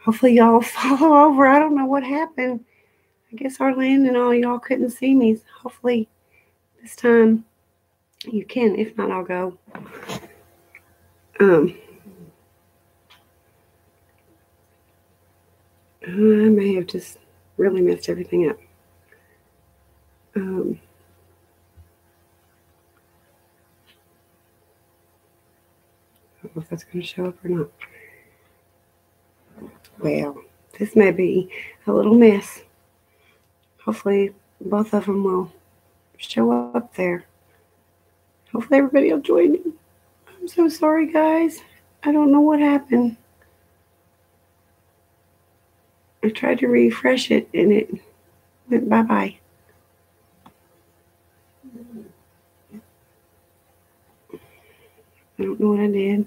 Hopefully y'all follow over. I don't know what happened. I guess Arlene and all y'all couldn't see me. Hopefully this time you can. If not, I'll go. I may have just really messed everything up. I don't know if that's going to show up or not. Well, this may be a little mess. Hopefully both of them will show up there. Hopefully everybody will join me. I'm so sorry, guys. I don't know what happened. I tried to refresh it and it went bye-bye. I don't know what I did.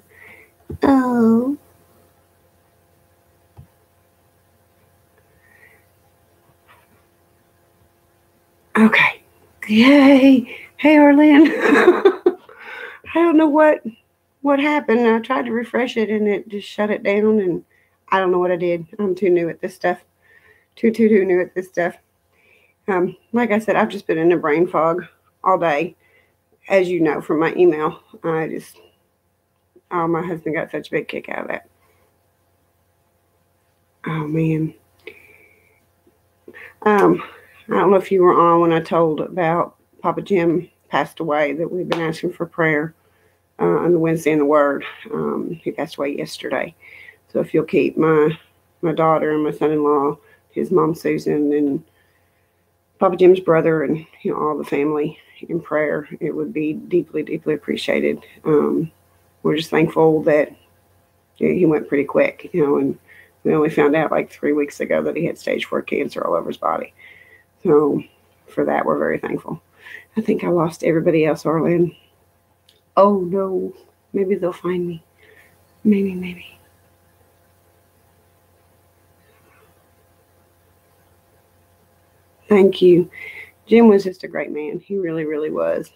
Oh. Okay. Yay. Hey, Arlene. I don't know what happened. I tried to refresh it and it just shut it down, and I don't know what I did. I'm too new at this stuff. Too new at this stuff. Like I said, I've just been in a brain fog all day, as you know from my email. My husband got such a big kick out of that. Oh man. I don't know if you were on when I told about Papa Jim passed away, that we've been asking for prayer on the Wednesday in the Word. He passed away yesterday. So if you'll keep my daughter and my son-in-law, his mom Susan, and Papa Jim's brother, and all the family in prayer, it would be deeply, deeply appreciated. We're just thankful that he went pretty quick, and we only found out like 3 weeks ago that he had stage 4 cancer all over his body. So for that, we're very thankful. I think I lost everybody else, Arlen. Oh no, maybe they'll find me. Maybe. Thank you. Jim was just a great man. He really, really was.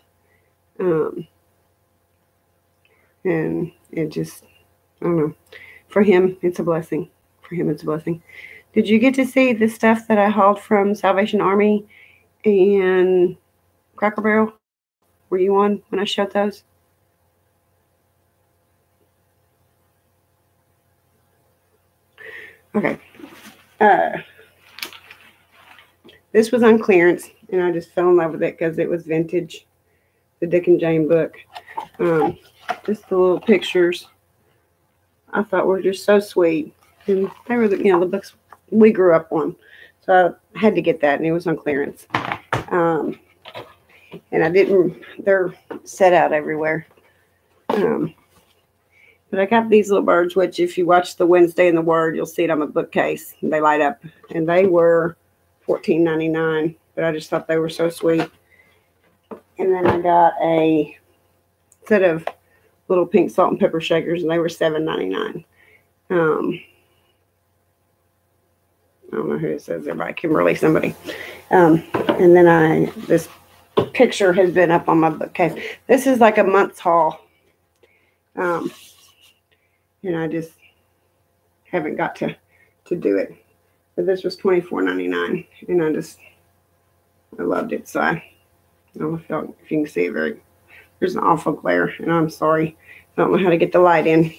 And it just, I don't know. For him, it's a blessing. Did you get to see the stuff that I hauled from Salvation Army and Cracker Barrel? Were you on when I showed those? Okay. This was on clearance, and I just fell in love with it because it was vintage, the Dick and Jane book. Just the little pictures I thought were just so sweet, and they were the books we grew up on, so I had to get that, and it was on clearance. And I didn't. They're set out everywhere. But I got these little birds, which if you watch the Wednesday in the Word, you'll see it on the bookcase. They light up, and they were $14.99, but I just thought they were so sweet. And then I got a set of little pink salt and pepper shakers, and they were $7.99. I don't know who it says there, but Kimberly, somebody. And then this picture has been up on my bookcase. This is like a month's haul. And I just haven't got to do it. But this was $24.99, and I loved it. So I don't know if you can see it there's an awful glare, and I'm sorry. I don't know how to get the light in.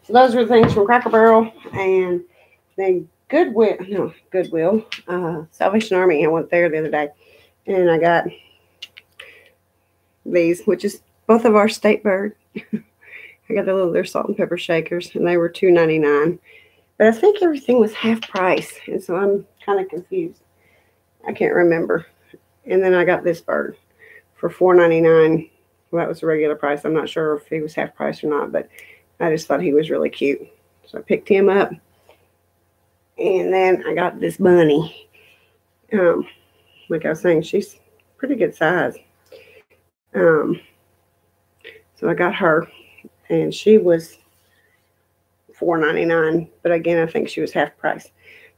So those were things from Cracker Barrel, and then Goodwill, Salvation Army. I went there the other day, and I got these, which is both of our state bird. I got their salt and pepper shakers, and they were $2.99. But I think everything was half price, and so I'm kind of confused. I can't remember. And then I got this bird for $4.99. Well, that was the regular price. I'm not sure if he was half price or not, but I just thought he was really cute. So I picked him up. And then I got this bunny. Like I was saying, she's pretty good size. So I got her, and she was $4.99. But again, I think she was half price.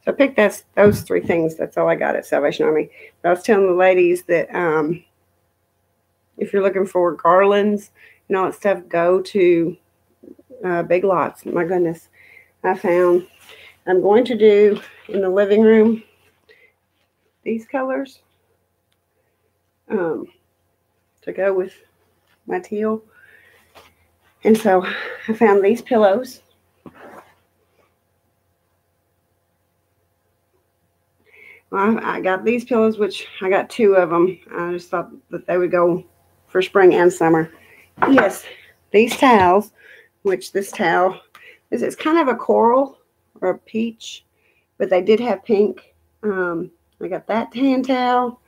So I picked those three things. That's all I got at Salvation Army. But I was telling the ladies that if you're looking for garlands and all that stuff, go to Big Lots. My goodness, I found I'm going to do in the living room these colors to go with my teal. And so I found these pillows. Well, I got these pillows, which I got 2 of them. I just thought that they would go for spring and summer. Yes, these towels, which this towel is kind of a coral or a peach, but they did have pink. I got that hand towel,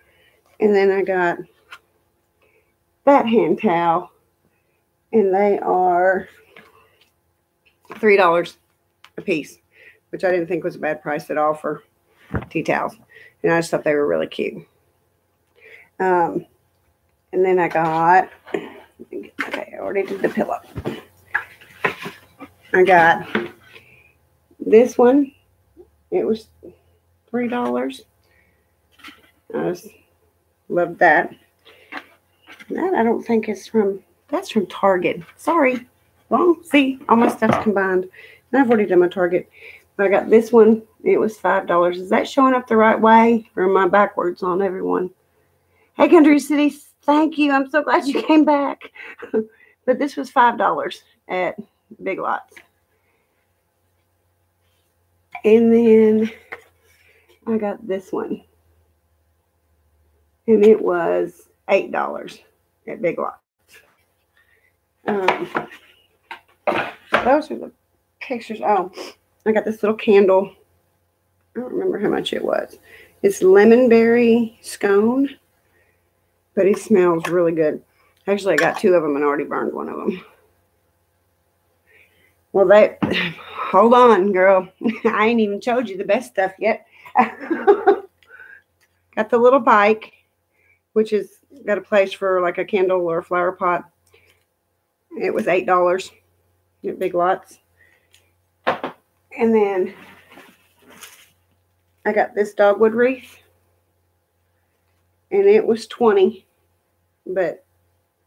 and then I got that hand towel, and they are $3 a piece, which I didn't think was a bad price at all for tea towels. And I just thought they were really cute. And then I got, okay, I already did the pillow. I got this one. It was $3. I just loved that. That I don't think is from, that's from Target. Sorry. Wrong. See, all my stuff's combined. And I've already done my Target. But I got this one. It was $5. Is that showing up the right way? Or am I backwards on everyone? Hey, Country City, thank you. I'm so glad you came back. But this was $5 at Big Lots. And then I got this one. And it was $8 at Big Lots. Those are the pictures. Oh, I got this little candle. I don't remember how much it was. It's lemon berry scone, but it smells really good. Actually, I got 2 of them and already burned one of them. Well, hold on, girl. I ain't even showed you the best stuff yet. Got the little bike, which is got a place for like a candle or a flower pot. It was $8 at Big Lots. And then I got this dogwood wreath, and it was $20, but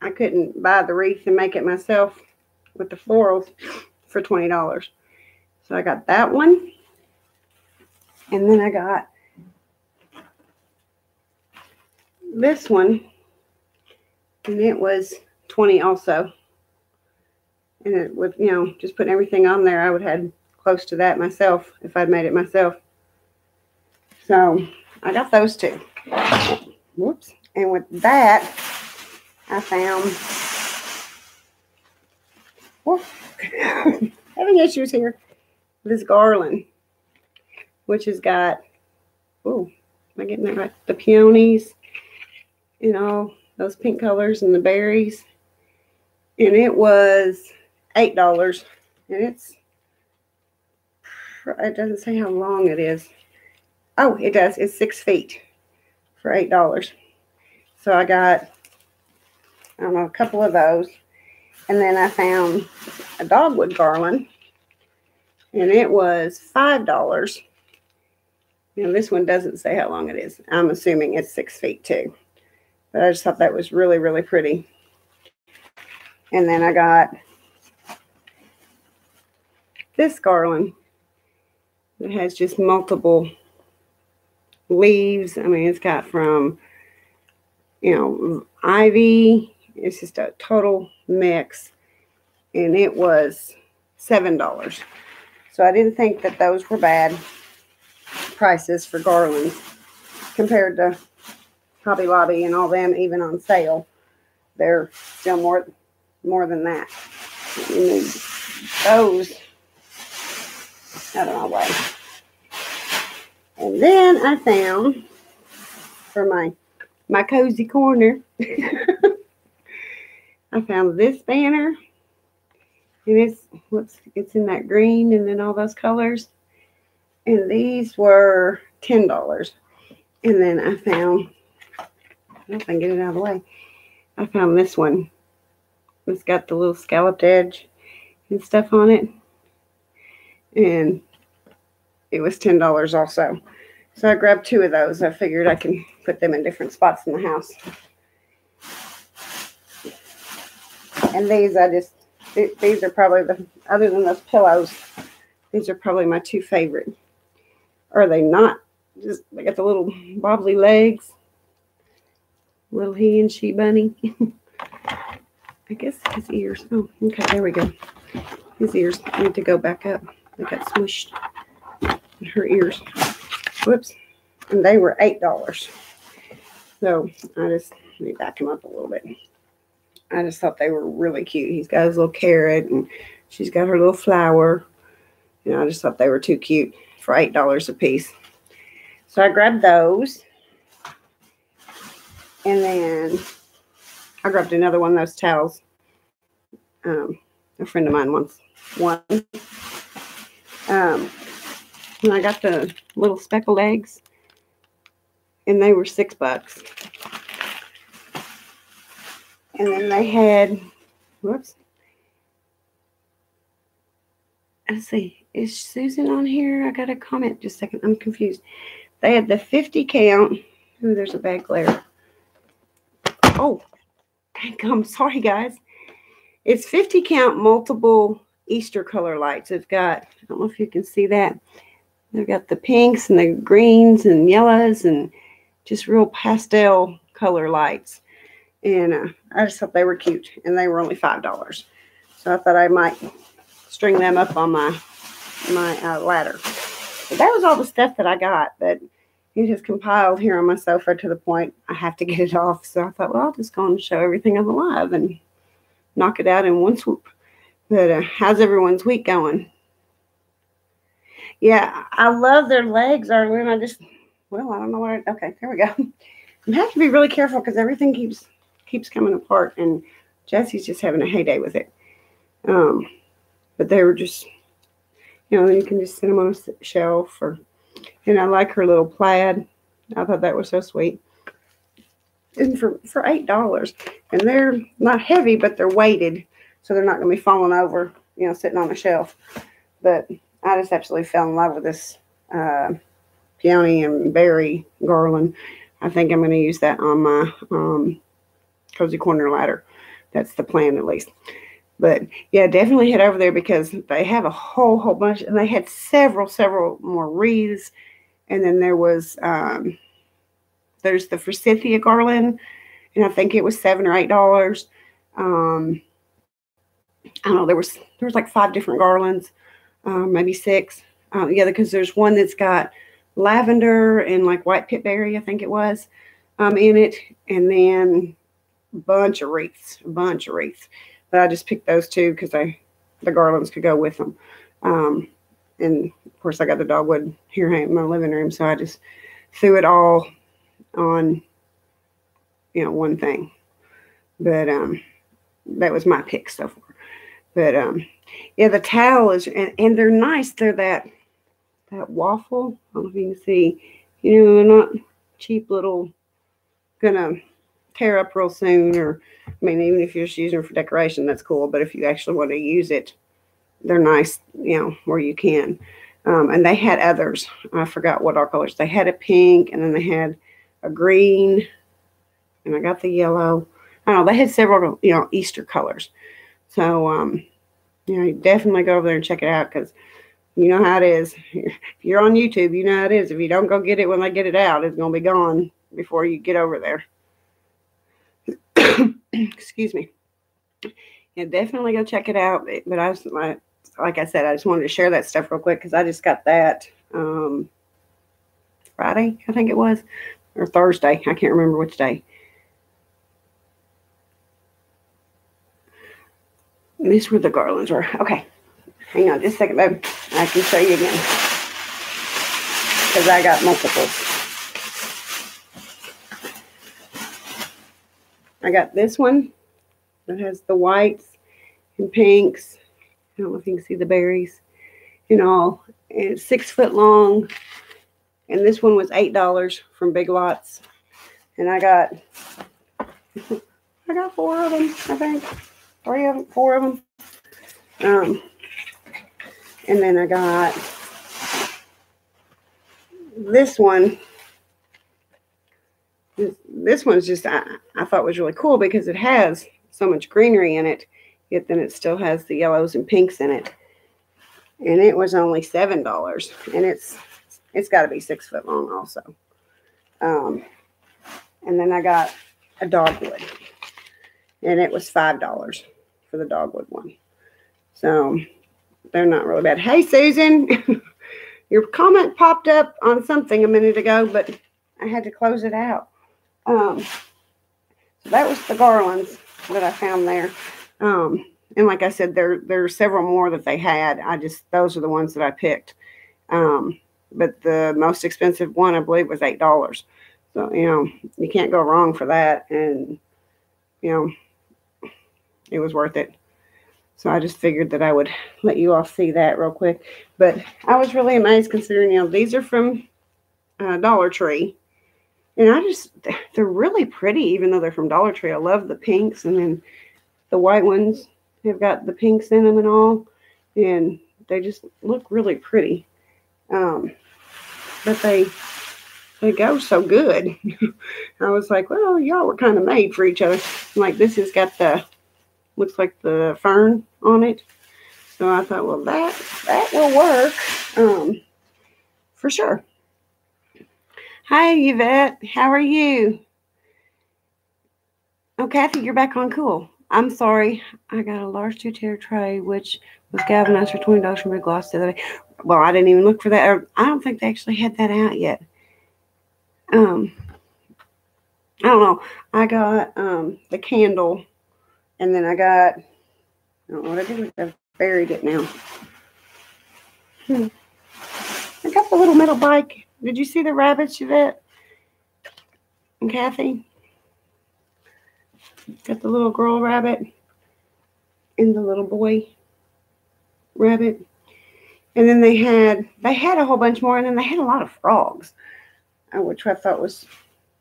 I couldn't buy the wreath and make it myself with the florals for $20. So I got that one, and then I got this one, and it was $20 also. And it with, you know, just putting everything on there, I would have had close to that myself if I'd made it myself. So I got those 2. Whoops. And with that, I found, having issues here, this garland, which has got, oh, am I getting that right? The peonies, you know, those pink colors and the berries. And it was $8. And it doesn't say how long it is. Oh, it does. It's 6 feet for $8. So I got, I don't know, a couple of those. And then I found a dogwood garland. And it was $5. You know, this one doesn't say how long it is. I'm assuming it's 6 feet too. But I just thought that was really, really pretty. And then I got this garland that has just multiple leaves. I mean, it's got from, you know, ivy. It's just a total mix. And it was $7. So I didn't think that those were bad prices for garlands compared to Hobby Lobby and all them, even on sale. They're still more than that. And those out of my way. And then I found for my cozy corner, I found this banner, and it's in that green and then all those colors, and these were $10. And then I found, I don't know if I can get it out of the way. I found this one. It's got the little scalloped edge and stuff on it. And it was $10 also. So I grabbed 2 of those. I figured I can put them in different spots in the house. And these are probably other than those pillows, These are probably my two favorite. Or are they not? Just they got the little bobbly legs. Little he and she bunny. I guess his ears. Oh, okay, there we go. His ears need to go back up. They got smushed. Her ears. Whoops. And they were $8. So I just let me back him up a little bit. I just thought they were really cute. He's got his little carrot and she's got her little flower. And I just thought they were too cute for $8 a piece. So I grabbed those. And then I grabbed another one of those towels. A friend of mine wants one. And I got the little speckled eggs. And they were $6. And then they had, whoops. Let's see, is Susan on here? I got a comment just a second. I'm confused. They had the 50 count. Ooh, there's a bad glare. Oh, I'm sorry, guys. It's 50 count multiple Easter color lights. It's got, I don't know if you can see that. They've got the pinks and the greens and yellows and just real pastel color lights. And I just thought they were cute. And they were only $5. So I thought I might string them up on my ladder. But that was all the stuff that I got. But it has compiled here on my sofa to the point I have to get it off. So I thought, well, I'll just go and show everything on the live and knock it out in one swoop. But how's everyone's week going? Yeah, I love their legs, Arlene. I don't know what. Okay, there we go. You have to be really careful because everything keeps coming apart, and Jesse's just having a heyday with it. But they were just, you can just sit them on a shelf, and I like her little plaid. I thought that was so sweet. And for $8, and they're not heavy, but they're weighted, so they're not going to be falling over, sitting on a shelf. But I just absolutely fell in love with this peony and berry garland. I think I'm going to use that on my cozy corner ladder. That's the plan, at least. But yeah, definitely head over there because they have a whole bunch, and they had several more wreaths. And then there's the forsythia garland, and I think it was $7 or $8. I don't know. There was like 5 different garlands, maybe 6. Yeah, because there's one that's got lavender and like white pitberry, I think it was, in it, and then a bunch of wreaths. But I just picked those 2 because the garlands could go with them. And of course, I got the dogwood here in my living room, so I just threw it all on, one thing. But that was my pick so far. But yeah, the towel is, and they're nice. They're that waffle. I don't know if you can see. They're not cheap little, gonna tear up real soon. Or, even if you're just using them for decoration, that's cool. But if you actually want to use it, they're nice, where you can. And they had others. I forgot what all colors. They had a pink, and then they had a green, and I got the yellow. I don't know. They had several, Easter colors. So, you definitely go over there and check it out because you know how it is. If you're on YouTube, you know how it is. If you don't go get it when they get it out, it's going to be gone before you get over there. Excuse me. Yeah, definitely go check it out. But like I said, I just wanted to share that stuff real quick because I just got that Friday, I think it was, or Thursday. I can't remember which day. And these were the garlands. Okay. Hang on just a second, babe. I can show you again. Because I got multiples. I got this one that has the whites and pinks. I don't know if you can see the berries and all. And it's 6 foot long. And this one was $8 from Big Lots. And I got 4 of them, I think. 3 of them, 4 of them. And then I got this one. This one's just, I thought was really cool because it has so much greenery in it, yet then it still has the yellows and pinks in it. and it was only $7. And it's got to be 6 foot long also. And then I got a dogwood, and it was $5 for the dogwood one. So they're not really bad. Hey, Susan, your comment popped up on something a minute ago, but I had to close it out. So that was the garlands that I found there. And like I said, there are several more that they had. Those are the ones that I picked. But the most expensive one, I believe, was $8. So, you can't go wrong for that. And, it was worth it. So I just figured that I would let you all see that real quick. But I was really amazed considering, these are from Dollar Tree. And they're really pretty, even though they're from Dollar Tree. I love the pinks, and then the white ones have got the pinks in them and all. And they just look really pretty. But they go so good. I was like, well, y'all were kind of made for each other. Like, this has got looks like the fern on it. So I thought, well, that will work for sure. Hi, Yvette. How are you? Oh, Kathy, you're back on. Cool. I'm sorry. I got a large 2-tier tray, which was galvanized for $20 from Big Gloss the other day. Well, I didn't even look for that. I don't think they actually had that out yet. I don't know. I got the candle, and then I don't know what I did with it. I've buried it now. I got the little metal bike. Did you see the rabbits, Yvette and Kathy? Got the little girl rabbit and the little boy rabbit. And then they had a whole bunch more, and then they had a lot of frogs, which I thought was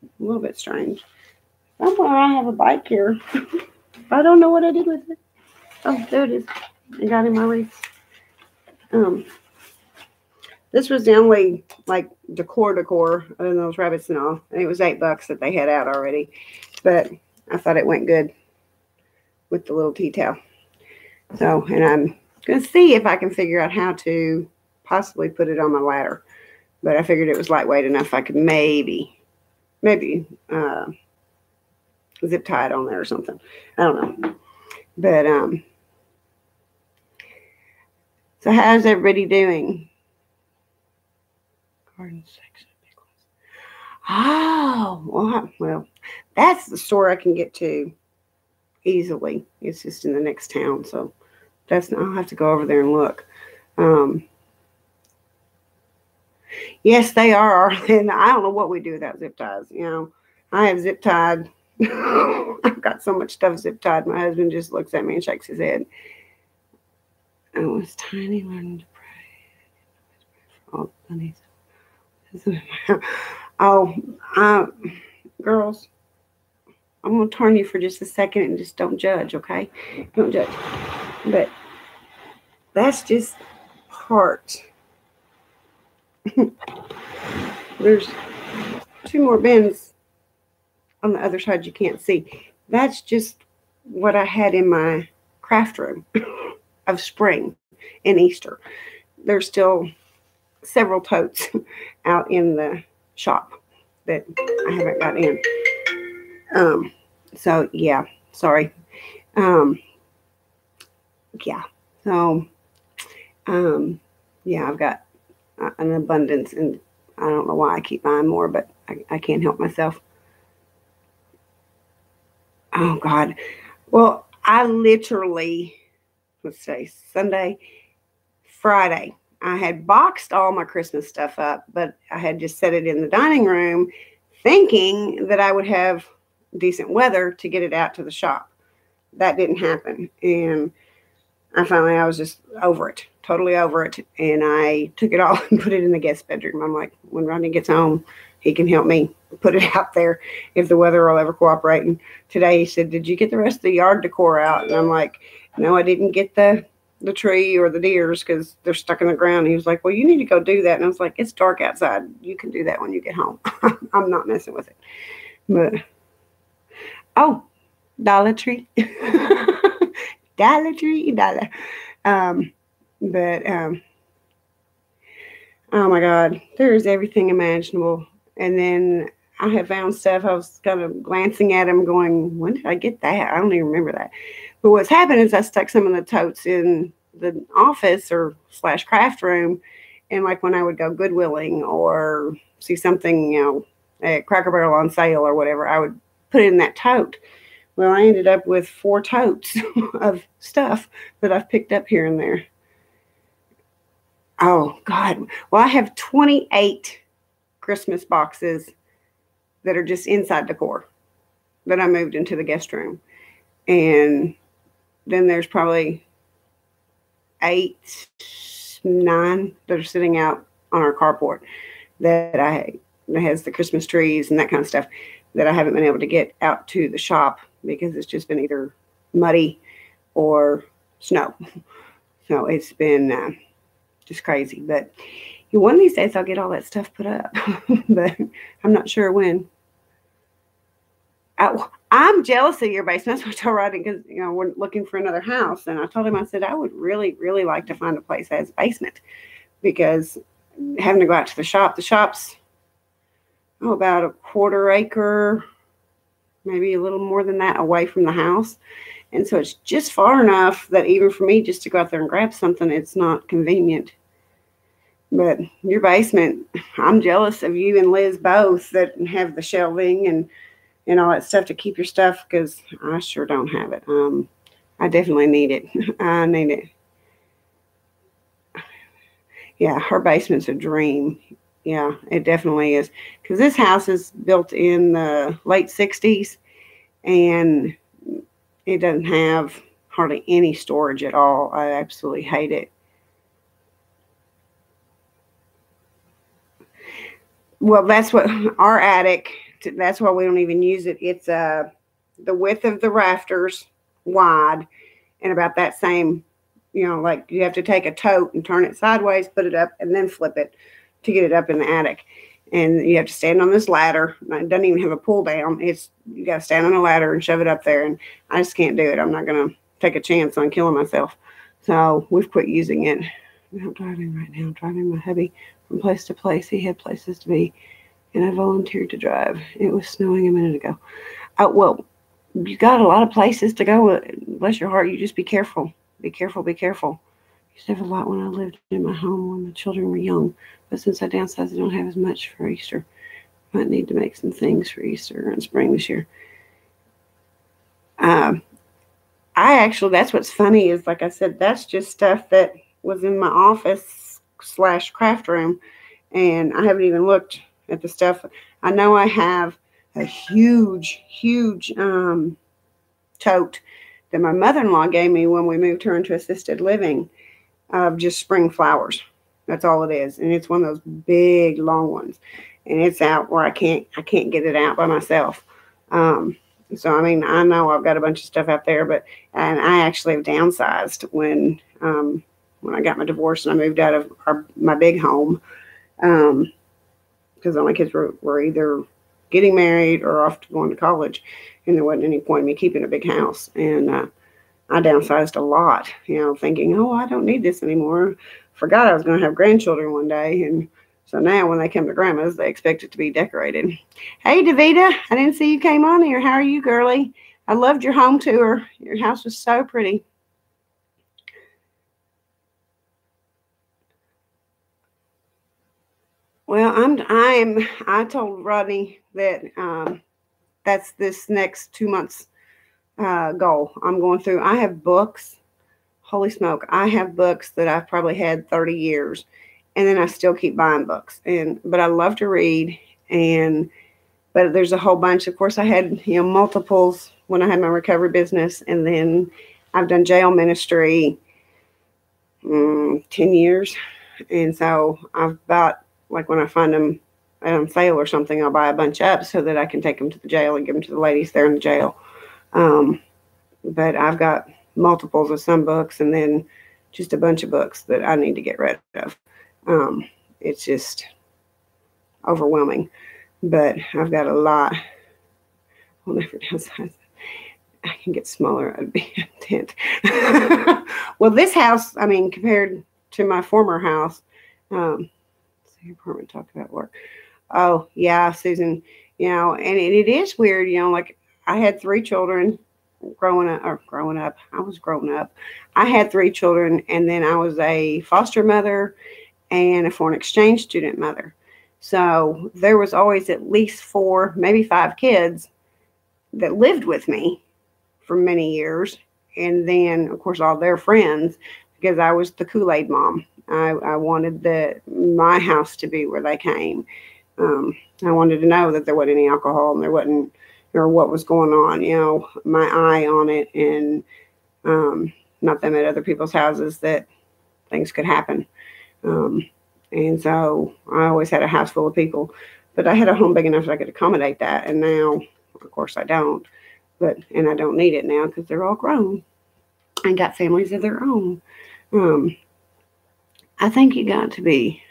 a little bit strange. Somewhere I have a bike here. I don't know what I did with it. Oh, there it is. I got in my wreath. This was the only decor other than those rabbits and all. And it was $8 that they had out already. But I thought it went good with the little tea towel. So, and I'm going to see if I can figure out how to possibly put it on my ladder. But I figured it was lightweight enough I could maybe zip tie it on there or something. I don't know. But, so how's everybody doing? Garden section. Oh, well, that's the store I can get to easily. It's just in the next town, so I'll have to go over there and look. Yes, they are. And I don't know what we do without zip ties. I have zip tied. I've got so much stuff zip tied. My husband just looks at me and shakes his head. I was tiny, learning to pray. Oh, bunnies. Girls, I'm going to turn you for just a second and just don't judge, okay? Don't judge. But that's just part. There's 2 more bins on the other side you can't see. That's just what I had in my craft room of spring and Easter. There's still several totes out in the shop that I haven't got in. So yeah, sorry. Yeah. So, yeah, I've got an abundance, and I don't know why I keep buying more, but I can't help myself. Oh God. Well, I literally, let's say Sunday, Friday, I had boxed all my Christmas stuff up, but I had just set it in the dining room thinking that I would have decent weather to get it out to the shop. That didn't happen. And I was just over it, totally over it. And I took it all and put it in the guest bedroom. I'm like, when Rodney gets home, he can help me put it out there if the weather will ever cooperate. And today he said, did you get the rest of the yard decor out? And I'm like, no, I didn't get the tree or the deers because they're stuck in the ground. And he was like, well, you need to go do that. And I was like, it's dark outside. You can do that when you get home. I'm not messing with it. But, oh, Dollar Tree. Dollar Tree, dollar. But Oh my God, there is everything imaginable. And then I have found stuff. I was kind of glancing at them, going, "When did I get that? I don't even remember that." But what's happened is I stuck some of the totes in the office or slash craft room, and like when I would go Goodwilling or see something, at Cracker Barrel on sale or whatever, I would put it in that tote. Well, I ended up with 4 totes of stuff that I've picked up here and there. Oh God! Well, I have 28 Christmas boxes that are just inside decor that I moved into the guest room. And then there's probably 8, 9 that are sitting out on our carport that has the Christmas trees and that kind of stuff that I haven't been able to get out to the shop because it's just been either muddy or snow. So it's been just crazy. But one of these days I'll get all that stuff put up, but I'm not sure when. I'm jealous of your basement. That's what I told Rodney because we're looking for another house, and I told him, I said I would really, really like to find a place that has a basement because having to go out to the shop's about a 1/4 acre, maybe a little more than that away from the house, and so it's just far enough that even for me just to go out there and grab something, it's not convenient. But your basement, I'm jealous of you and Liz both that have the shelving and all that stuff to keep your stuff because I sure don't have it. I definitely need it. I need it. Yeah, her basement's a dream. Yeah, it definitely is. Because this house is built in the late 60s and it doesn't have hardly any storage at all. I absolutely hate it. Well, that's what our attic, that's why we don't even use it. It's the width of the rafters wide and about that same, like you have to take a tote and turn it sideways, put it up, and then flip it to get it up in the attic. And you have to stand on this ladder. It doesn't even have a pull down. You got to stand on a ladder and shove it up there. And I just can't do it. I'm not going to take a chance on killing myself. So we've quit using it. I'm driving right now. I'm driving my hubby from place to place. He had places to be, and I volunteered to drive. It was snowing a minute ago. Well, you got a lot of places to go. Bless your heart. You just be careful. Be careful. Be careful. I used to have a lot when I lived in my home when the children were young. But since I downsized, I don't have as much for Easter. Might need to make some things for Easter and spring this year. That's what's funny is, like I said, that's just stuff that was in my office / craft room. And I haven't even looked at the stuff. I know I have a huge, huge tote that my mother-in-law gave me when we moved her into assisted living of just spring flowers. That's all it is. And it's one of those big, long ones. And it's out where I can't get it out by myself. So, I mean, I know I've got a bunch of stuff out there, and I actually have downsized when I got my divorce and I moved out of my big home because all my kids were either getting married or off to going to college, and there wasn't any point in me keeping a big house. And I downsized a lot, thinking, oh, I don't need this anymore. Forgot I was going to have grandchildren one day, and so now when they come to grandma's, they expect it to be decorated. Hey, Davita, I didn't see you came on here. How are you, girlie? I loved your home tour. Your house was so pretty. Well, I told Rodney that that's this next 2 months goal. I'm going through. I have books. Holy smoke. I have books that I've probably had 30 years. And then I still keep buying books. But I love to read. But there's a whole bunch. Of course, I had, multiples when I had my recovery business. And then I've done jail ministry 10 years. And so I've bought, like when I find them on sale or something, I'll buy a bunch up so that I can take them to the jail and give them to the ladies there in the jail. But I've got multiples of some books and then just a bunch of books that I need to get rid of. It's just overwhelming, but I've got a lot. I'll never downsize. I can get smaller. I'd be content. Well, this house, I mean, compared to my former house, your apartment talk about work. Oh, yeah, Susan, and it is weird, like I had three children growing up. I was growing up. I had three children, and then I was a foster mother and a foreign exchange student mother. So there was always at least four, maybe five kids that lived with me for many years. And then, of course, all their friends, because I was the Kool-Aid mom. I wanted my house to be where they came. I wanted to know that there wasn't any alcohol and there wasn't, or what was going on, my eye on it, and not them at other people's houses that things could happen. Um, and so I always had a house full of people, but I had a home big enough that I could accommodate that. And now, of course, I don't, and I don't need it now because they're all grown and got families of their own. I think you got to be,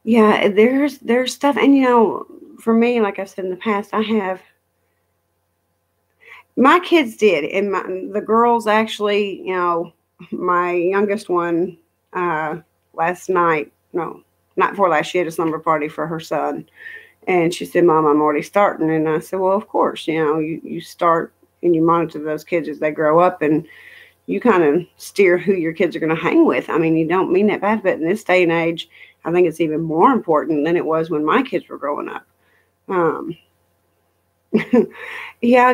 yeah, there's stuff. And, for me, like I've said in the past, my kids did. And the girls actually, my youngest one, last night, no, not before last, she had a slumber party for her son. And she said, Mom, I'm already starting. And I said, well, of course, you start and you monitor those kids as they grow up, and you kind of steer who your kids are going to hang with. I mean, you don't mean that bad, but in this day and age, I think it's even more important than it was when my kids were growing up. Yeah,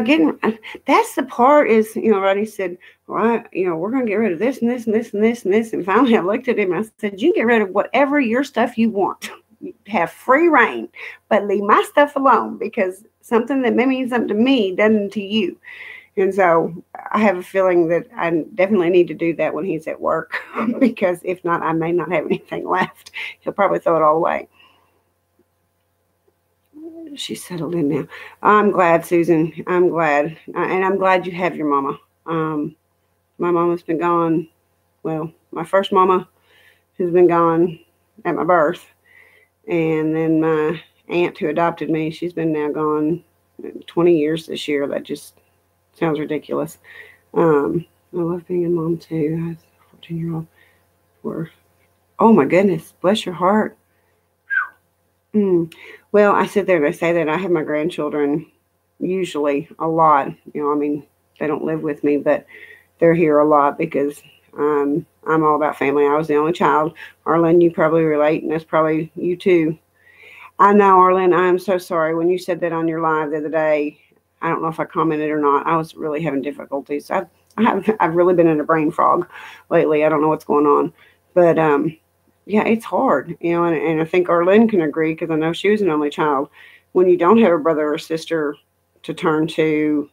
that's the part is, Rodney said, well, we're going to get rid of this and this and this and this and this. And finally I looked at him and I said, you can get rid of whatever your stuff you want. You have free reign, but leave my stuff alone, because something that may mean something to me doesn't to you. And so I have a feeling that I definitely need to do that when he's at work, because if not, I may not have anything left. He'll probably throw it all away. She's settled in now. I'm glad, Susan. I'm glad. And I'm glad you have your mama. My mama's been gone. Well, my first mama has been gone at my birth. And then my aunt who adopted me, she's been now gone 20 years this year. That just sounds ridiculous. I love being a mom too. I was a 14-year-old. Oh my goodness, bless your heart. Well, I sit there and I say that I have my grandchildren usually a lot. I mean, they don't live with me, but they're here a lot because I'm all about family. I was the only child. Arlen, you probably relate, and that's probably you too. I know, Arlen, I'm so sorry. When you said that on your live the other day, I don't know if I commented or not. I was really having difficulties. I've really been in a brain fog lately. I don't know what's going on, but yeah, it's hard, and I think Arlen can agree, because I know she was an only child. When you don't have a brother or sister to turn to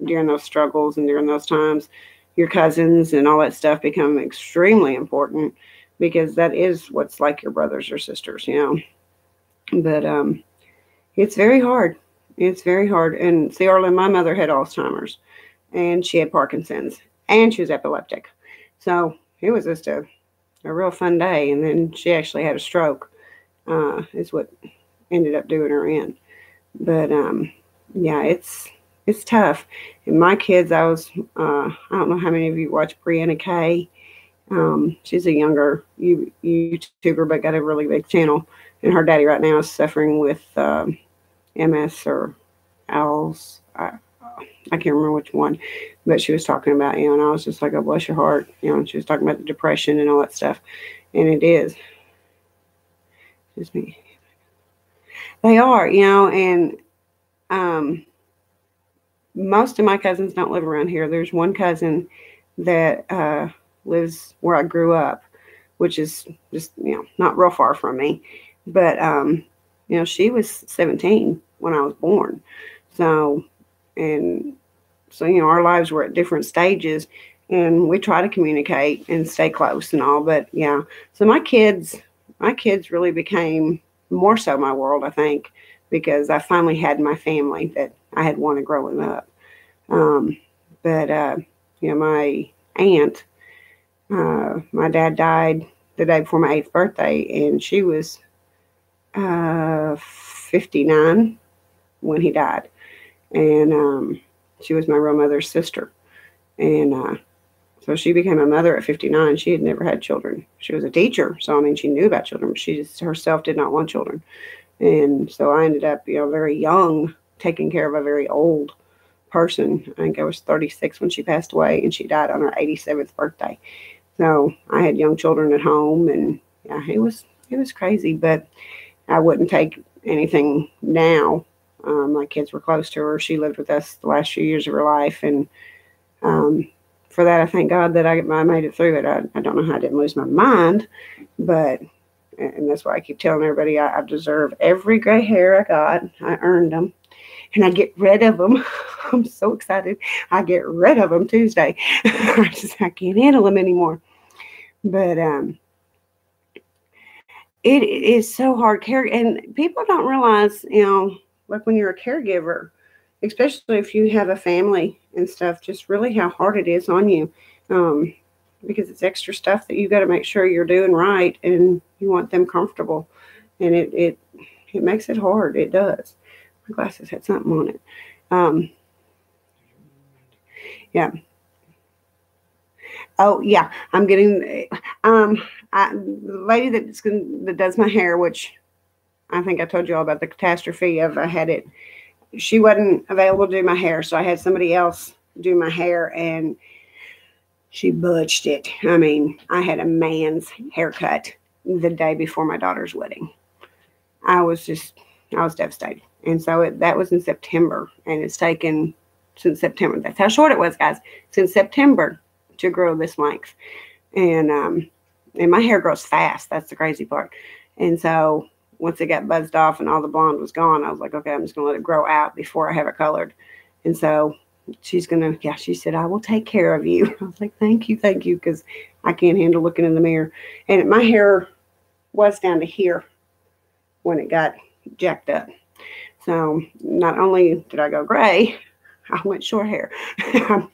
during those struggles and during those times, your cousins and all that stuff become extremely important, because that is what's like your brothers or sisters, But it's very hard. It's very hard. And see, Arlen, my mother had Alzheimer's, and she had Parkinson's, and she was epileptic. So it was just a real fun day. And then she actually had a stroke, is what ended up doing her in. But yeah, it's tough. And my kids, I don't know how many of you watch Brianna Kay. She's a younger YouTuber, but got a really big channel. And her daddy right now is suffering with MS or ALS. I can't remember which one, but she was talking about, and I was just like, oh, bless your heart. And she was talking about the depression and all that stuff. And it is. Excuse me. They are, and most of my cousins don't live around here. There's one cousin that lives where I grew up, which is just, not real far from me. But, she was 17 when I was born. So our lives were at different stages, and we try to communicate and stay close and all. But yeah, so my kids really became more so my world, I think, because I finally had my family that I had wanted growing up. But my aunt, my dad died the day before my 8th birthday, and she was 59 when he died. And she was my real mother's sister. And So she became a mother at 59. She had never had children. She was a teacher, so I mean, she knew about children, but she just herself did not want children. And so I ended up, very young, taking care of a very old person. I think I was 36 when she passed away, and she died on her 87th birthday. So I had young children at home, and yeah, it was crazy, but I wouldn't take anything now. My kids were close to her. She lived with us the last few years of her life, and for that, I thank God that I made it through it. I don't know how I didn't lose my mind, but, and that's why I keep telling everybody I deserve every gray hair I got. I earned them, and I get rid of them. I'm so excited. I get rid of them Tuesday. I can't handle them anymore. But it is so hard and people don't realize, like when you're a caregiver, especially if you have a family and stuff, just really how hard it is on you, because it's extra stuff that you got to make sure you're doing right, and you want them comfortable, and it makes it hard. It does. My glasses had something on it. Yeah. Oh yeah, I'm getting the lady that does my hair, which I think I told you all about the catastrophe of I had it. She wasn't available to do my hair, so I had somebody else do my hair, and she butched it. I mean, I had a man's haircut the day before my daughter's wedding. I was devastated. And so that was in September, and it's taken since September. That's how short it was, guys. Since September to grow this length. And my hair grows fast. That's the crazy part. And so once it got buzzed off and all the blonde was gone, I was like, okay, I'm just going to let it grow out before I have it colored. And so she said, I will take care of you. I was like, thank you, because I can't handle looking in the mirror. And my hair was down to here when it got jacked up. So not only did I go gray, I went short hair. I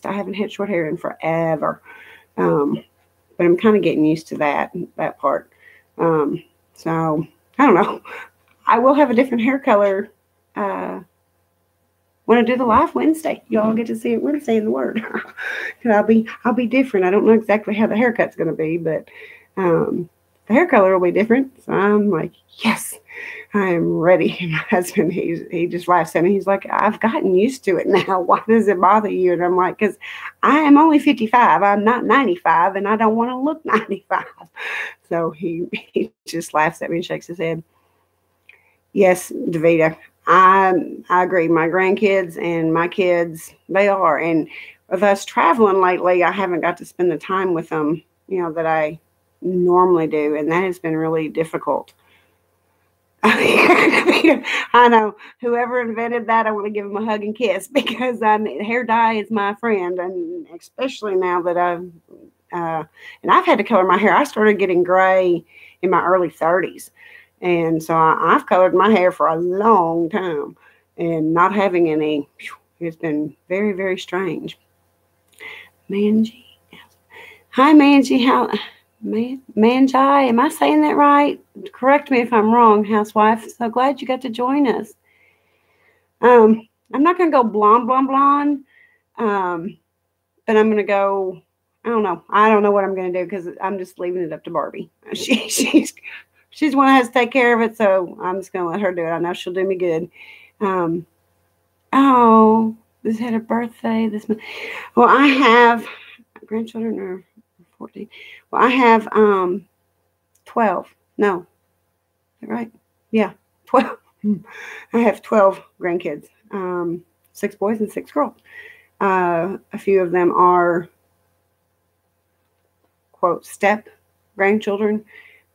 haven't had short hair in forever. But I'm kind of getting used to that part. So I don't know. I will have a different hair color when I do the live Wednesday. Y'all get to see it Wednesday in the Word. Because I'll be different. I don't know exactly how the haircut's going to be, but the hair color will be different. So I'm like, yes, I am ready. And my husband, he just laughs at me. He's like, I've gotten used to it now. Why does it bother you? And I'm like, because I am only 55. I'm not 95, and I don't want to look 95. So he just laughs at me and shakes his head. Yes, Davita, I agree. My grandkids and my kids, they are. And with us traveling lately, I haven't got to spend the time with them, that I normally do. And that has been really difficult. I know. Whoever invented that, I want to give him a hug and kiss, because hair dye is my friend. And especially now that and I've had to color my hair. I started getting gray in my early 30s. And so I've colored my hair for a long time, and not having any, it's been very, very strange. Manji. Hi, Manji. Manjai, am I saying that right? Correct me if I'm wrong, housewife. So glad you got to join us. I'm not going to go blonde, but I'm going to go, I don't know. I don't know what I'm going to do, because I'm just leaving it up to Barbie. She's the one that has to take care of it, so I'm just going to let her do it. I know she'll do me good. This had a birthday this month. Well, I have grandchildren are 14. Well, I have 12. No. Is that right? Yeah, 12. I have 12 grandkids. 6 boys and 6 girls. A few of them are, quote, step grandchildren,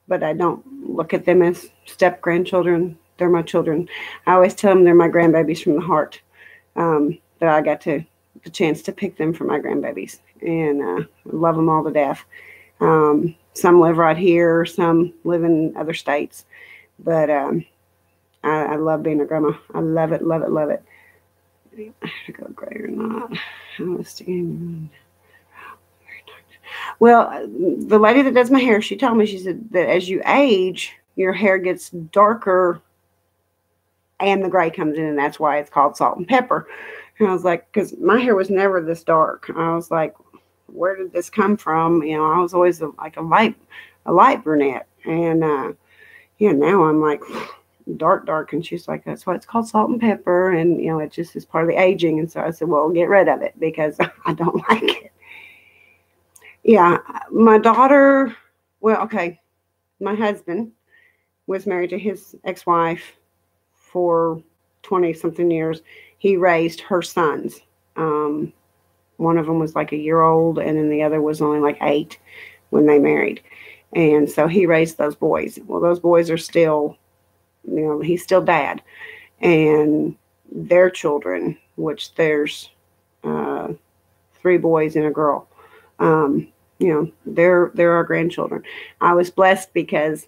but I don't look at them as step grandchildren. They're my children. I always tell them they're my grandbabies from the heart, that I got the chance to pick them for my grandbabies, and I love them all to death. Some live right here, some live in other states, but I love being a grandma. I love it, love it, love it. I have to go gray or not. Well, the lady that does my hair, she told me, she said that as you age, your hair gets darker and the gray comes in, and that's why it's called salt and pepper. And I was like, because my hair was never this dark. I was like, where did this come from? I was always like a light brunette. And, now I'm like dark. And she's like, that's why it's called salt and pepper. And, it just is part of the aging. And so I said, well, get rid of it because I don't like it. Yeah. My daughter, well, okay. My husband was married to his ex-wife for 20 something years. He raised her sons. One of them was like a year old, and then the other was only like 8 when they married. And so he raised those boys. Well, those boys are still, he's still dad. And their children, which there's 3 boys and a girl, they're our grandchildren. I was blessed because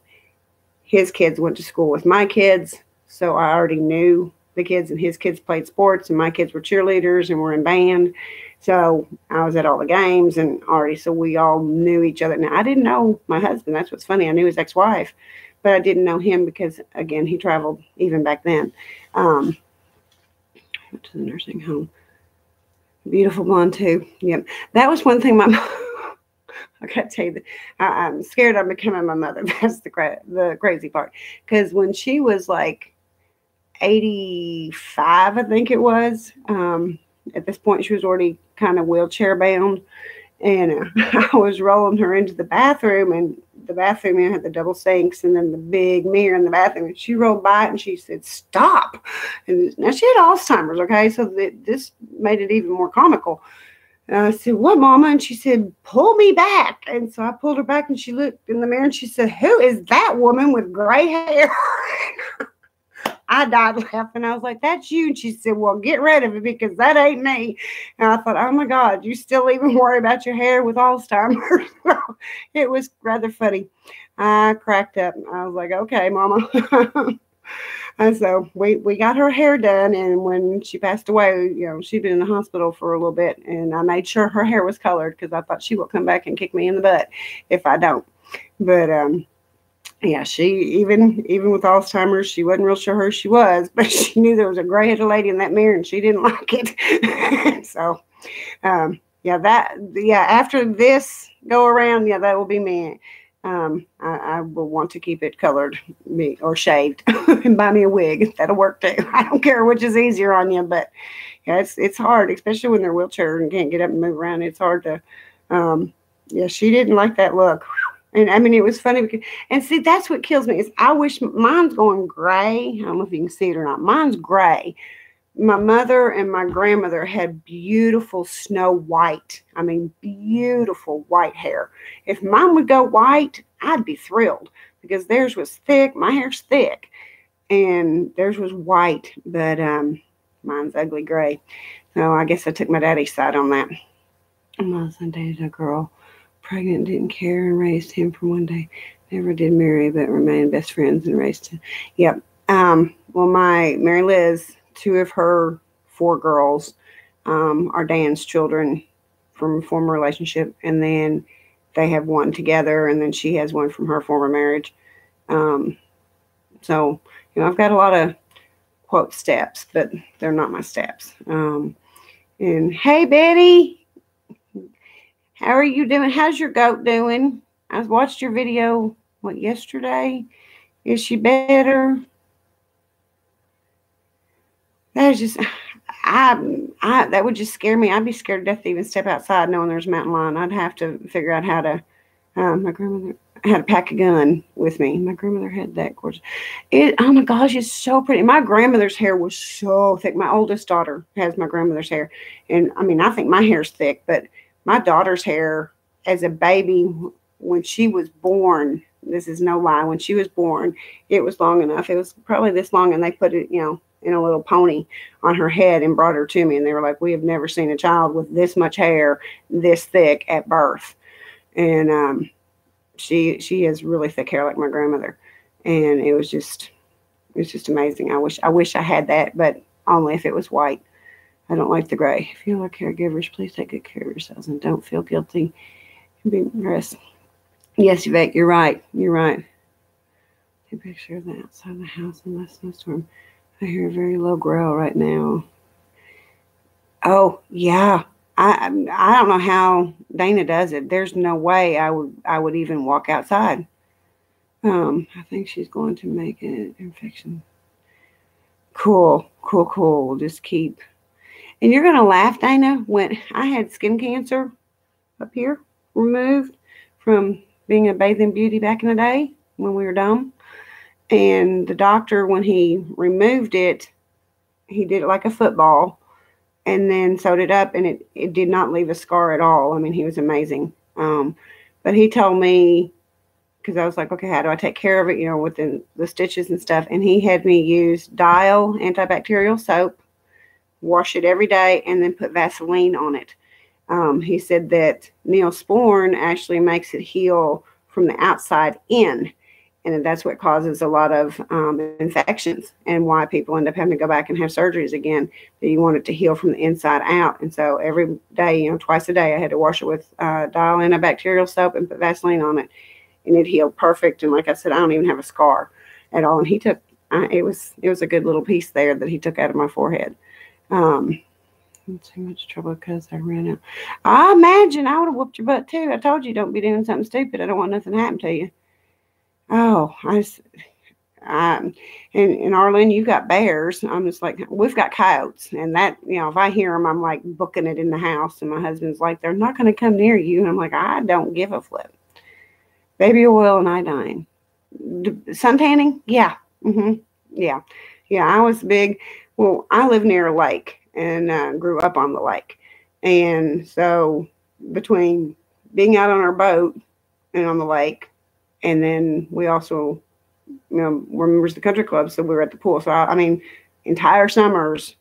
his kids went to school with my kids, so I already knew the kids, and his kids played sports, and my kids were cheerleaders and were in band. So I was at all the games and already, so we all knew each other. Now, I didn't know my husband. That's what's funny. I knew his ex-wife, but I didn't know him because, again, he traveled even back then. Went to the nursing home. Beautiful blonde, too. Yep. That was one thing I got to tell you that I'm scared I'm becoming my mother. That's the crazy part. Because when she was like 85, I think it was, at this point, she was already kind of wheelchair bound. And I was rolling her into the bathroom, and the bathroom had the double sinks and then the big mirror in the bathroom. And she rolled by it and she said, "Stop." And now she had Alzheimer's, okay? So this made it even more comical. And I said, "What, Mama?" And she said, "Pull me back." And so I pulled her back, and she looked in the mirror and she said, "Who is that woman with gray hair?" I died laughing. I was like, "That's you." And she said, "Well, get rid of it because that ain't me." And I thought, oh my God, you still even worry about your hair with Alzheimer's? It was rather funny. I cracked up. I was like, "Okay, Mama." And so we got her hair done, and when she passed away, she'd been in the hospital for a little bit, and I made sure her hair was colored because I thought she would come back and kick me in the butt if I don't. But yeah, she even with Alzheimer's, she wasn't real sure who she was, but she knew there was a gray-headed lady in that mirror, and she didn't like it. So after this go around, that will be me. I will want to keep it colored or shaved and buy me a wig. That'll work too. I don't care which is easier on you, but it's hard, especially when they're wheelchair and can't get up and move around. It's hard to, she didn't like that look. And I mean, it was funny because, and see, that's what kills me is I wish mine's going gray. I don't know if you can see it or not. Mine's gray. My mother and my grandmother had beautiful snow white. I mean, beautiful white hair. If mine would go white, I'd be thrilled because theirs was thick. My hair's thick, and theirs was white, but mine's ugly gray. So I guess I took my daddy's side on that. My son dated a girl, pregnant, didn't care, and raised him for one day. Never did marry, but remained best friends and raised him. Yep. Well, my Mary Liz, 2 of her 4 girls are Dan's children from a former relationship, and then they have one together, and then she has one from her former marriage. So, I've got a lot of, quote, steps, but they're not my steps. And hey, Betty, how are you doing? How's your goat doing? I watched your video, yesterday? Is she better? That is just, that would just scare me. I'd be scared to death to even step outside knowing there's a mountain lion. I'd have to figure out how to, my grandmother had to pack a gun with me. My grandmother had that, of course. Oh my gosh, it's so pretty. My grandmother's hair was so thick. My oldest daughter has my grandmother's hair. And I mean, I think my hair's thick, but my daughter's hair as a baby, when she was born, this is no lie, when she was born, it was long enough. It was probably this long, and they put it, in a little pony on her head and brought her to me. And they were like, "We have never seen a child with this much hair, this thick at birth." And she has really thick hair like my grandmother. And it's just amazing. I wish I had that, but only if it was white. I don't like the gray. If you are caregivers, please take good care of yourselves and don't feel guilty. Be impressed. Yes, Yvette, you're right. You're right. Take a picture of the outside of the house in last snowstorm. I hear a very low growl right now. Oh, yeah. I don't know how Dana does it. There's no way I would even walk outside. I think she's going to make an infection. Cool, cool, cool. We'll just keep. And you're gonna laugh, Dana. When I had skin cancer up here removed from being a bathing beauty back in the day when we were dumb, and the doctor, when he removed it, he did it like a football and then sewed it up, and it did not leave a scar at all. I mean, he was amazing. But he told me, because I was like, okay, how do I take care of it, with the stitches and stuff? And he had me use Dial antibacterial soap, wash it every day, and then put Vaseline on it. He said that Neosporin actually makes it heal from the outside in. And that's what causes a lot of infections and why people end up having to go back and have surgeries again. That you want it to heal from the inside out. And so every day, twice a day, I had to wash it with Dial antibacterial soap and put Vaseline on it. And it healed perfect. And like I said, I don't even have a scar at all. And he took, it was a good little piece there that he took out of my forehead. Too much trouble because I ran out. I imagine I would have whooped your butt too. I told you, don't be doing something stupid. I don't want nothing to happen to you. Oh, and Arlen, you got bears. I'm just like, we've got coyotes, and that, if I hear them, I'm like booking it in the house. And my husband's like, they're not going to come near you. And I'm like, I don't give a flip. Baby oil and iodine. Sun tanning? Yeah. Yeah. Yeah. I was big. Well, I live near a lake and grew up on the lake. And so between being out on our boat and on the lake, and then we also, were members of the country club, so we were at the pool. So, I mean, entire summers,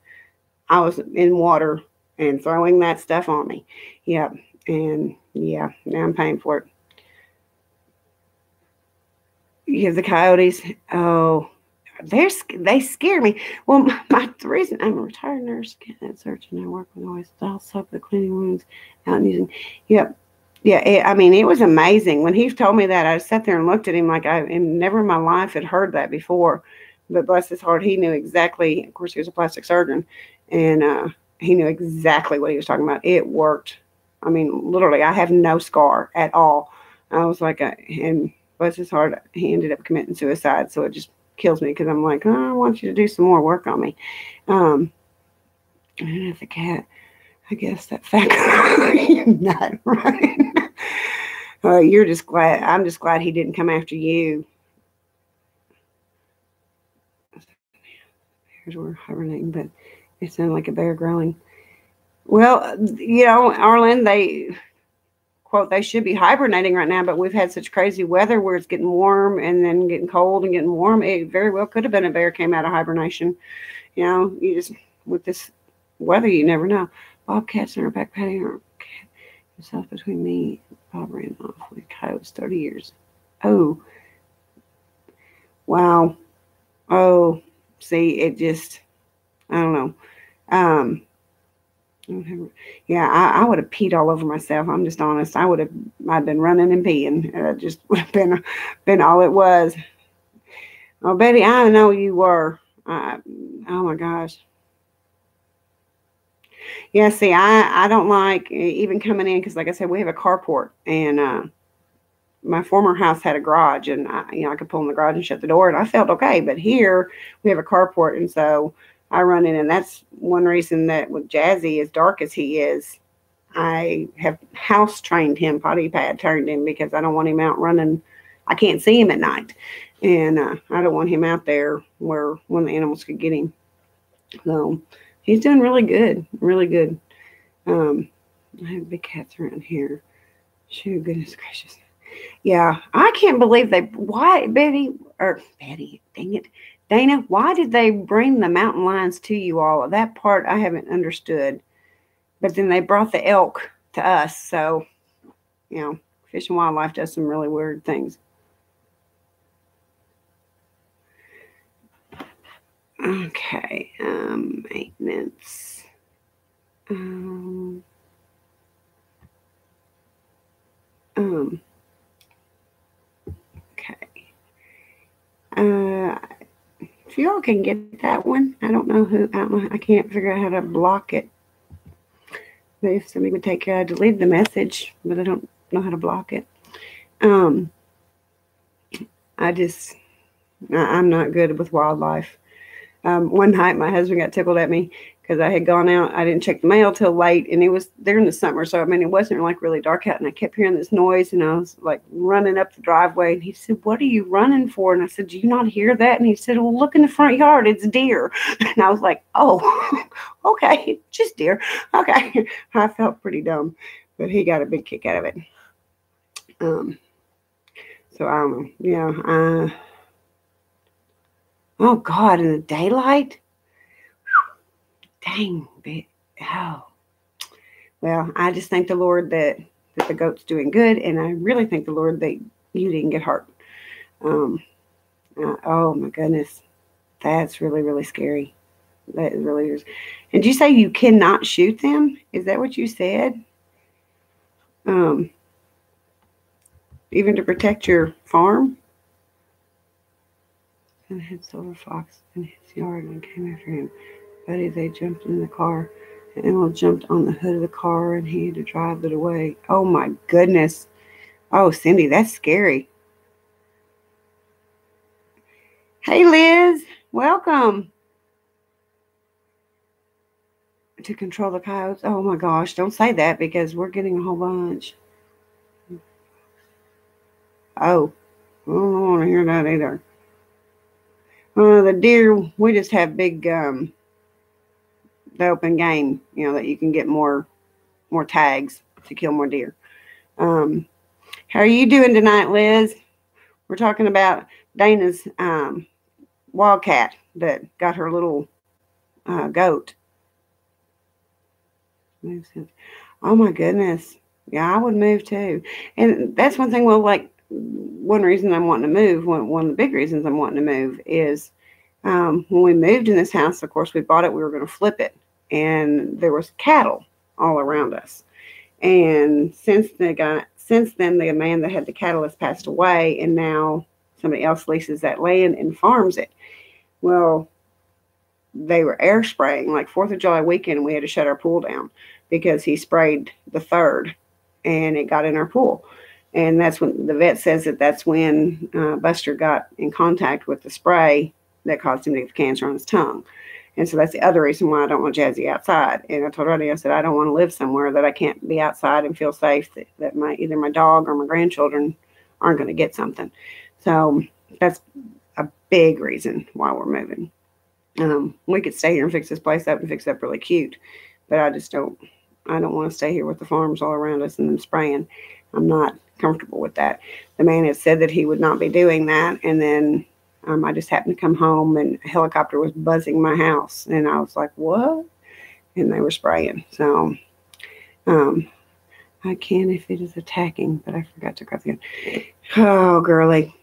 I was in water and throwing that stuff on me. Yep. And yeah, now I'm paying for it. You have the coyotes. Oh, they scare me. Well, the reason I'm a retired nurse, cat search, and I work with always style soap, the cleaning wounds out and using. Yep. Yeah, it was amazing. When he told me that, I sat there and looked at him like I never in my life had heard that before. But bless his heart, he knew exactly. Of course, he was a plastic surgeon, and he knew exactly what he was talking about. It worked. I mean, literally, I have no scar at all. I was like, and bless his heart, he ended up committing suicide. So it just kills me because I'm like, oh, I want you to do some more work on me. And if the cat, I guess that fat guy, you're not right. You're just glad. I'm just glad he didn't come after you. Bears were hibernating, but it sounded like a bear growling. Well, Arlen, they should be hibernating right now, but we've had such crazy weather where it's getting warm and then getting cold and getting warm. It very well could have been a bear came out of hibernation. You just, with this weather, you never know. Bobcats in our back patio. Himself between me and Bob ran off with coyotes 30 years. Oh. Wow. Oh. See, it just, I don't know. Yeah, I would have peed all over myself. I'm just honest. I'd been running and peeing. It just would have been all it was. Oh, Betty, I know you were. Oh my gosh. Yeah, see, I don't like even coming in because, like I said, we have a carport, and my former house had a garage, and I could pull in the garage and shut the door, and I felt okay. But here we have a carport, and so I run in, and that's one reason that with Jazzy, as dark as he is, I have house trained him, potty pad trained him, because I don't want him out running. I can't see him at night, and I don't want him out there where one of the animals could get him. So he's doing really good, really good. I have big cats around here. Shoot, goodness gracious. Yeah, I can't believe why Betty, dang it, Dana, why did they bring the mountain lions to you all? That part I haven't understood. But then they brought the elk to us. So, Fish and Wildlife does some really weird things. Okay, maintenance. Okay. If y'all can get that one, I don't know. I can't figure out how to block it. if somebody would take care, I deleted the message, but I don't know how to block it. I'm not good with wildlife. One night my husband got tickled at me because I had gone out. I didn't check the mail till late, and it was there in the summer. So, I mean, it wasn't like really dark out, and I kept hearing this noise, and I was like running up the driveway, and he said, "What are you running for?" And I said, "Do you not hear that?" And he said, "Well, look in the front yard. It's deer." And I was like, "Oh, okay, just deer." Okay. I felt pretty dumb, but he got a big kick out of it. So I don't know. Yeah. Oh God, in the daylight? Dang. Oh. Well, I just thank the Lord that the goat's doing good, and I really thank the Lord that you didn't get hurt. Oh my goodness, that's really, really scary. That really is. And did you say you cannot shoot them? Is that what you said? Even to protect your farm? And had silver fox in his yard and came after him. Buddy, they jumped in the car. And Emil jumped on the hood of the car and he had to drive it away. Oh my goodness. Oh, Cindy, that's scary. Hey, Liz, welcome. To control the coyotes. Oh my gosh, don't say that because we're getting a whole bunch. Oh, I don't want to hear that either. The deer, we just have big the open game, that you can get more tags to kill more deer. How are you doing tonight, Liz? We're talking about Dana's wildcat that got her little goat. Oh my goodness. Yeah, I would move too. And that's one thing, one reason I'm wanting to move, one of the big reasons I'm wanting to move is when we moved in this house, of course, we bought it, we were going to flip it. And there was cattle all around us. And since then, the man that had the cattle has passed away, and now somebody else leases that land and farms it. Well, they were air spraying, like 4th of July weekend, and we had to shut our pool down because he sprayed the 3rd, and it got in our pool. And that's when the vet says that's when Buster got in contact with the spray that caused him to get cancer on his tongue. And so that's the other reason why I don't want Jazzy outside. And I told Rodney, I said, I don't want to live somewhere that I can't be outside and feel safe that either my dog or my grandchildren aren't going to get something. So that's a big reason why we're moving. We could stay here and fix this place up and fix it up really cute, but I don't want to stay here with the farms all around us and them spraying. I'm not comfortable with that. The man had said that he would not be doing that. And then I just happened to come home and a helicopter was buzzing my house. And I was like, what? And they were spraying. So I can if it is attacking, but I forgot to grab the gun. Oh, girly.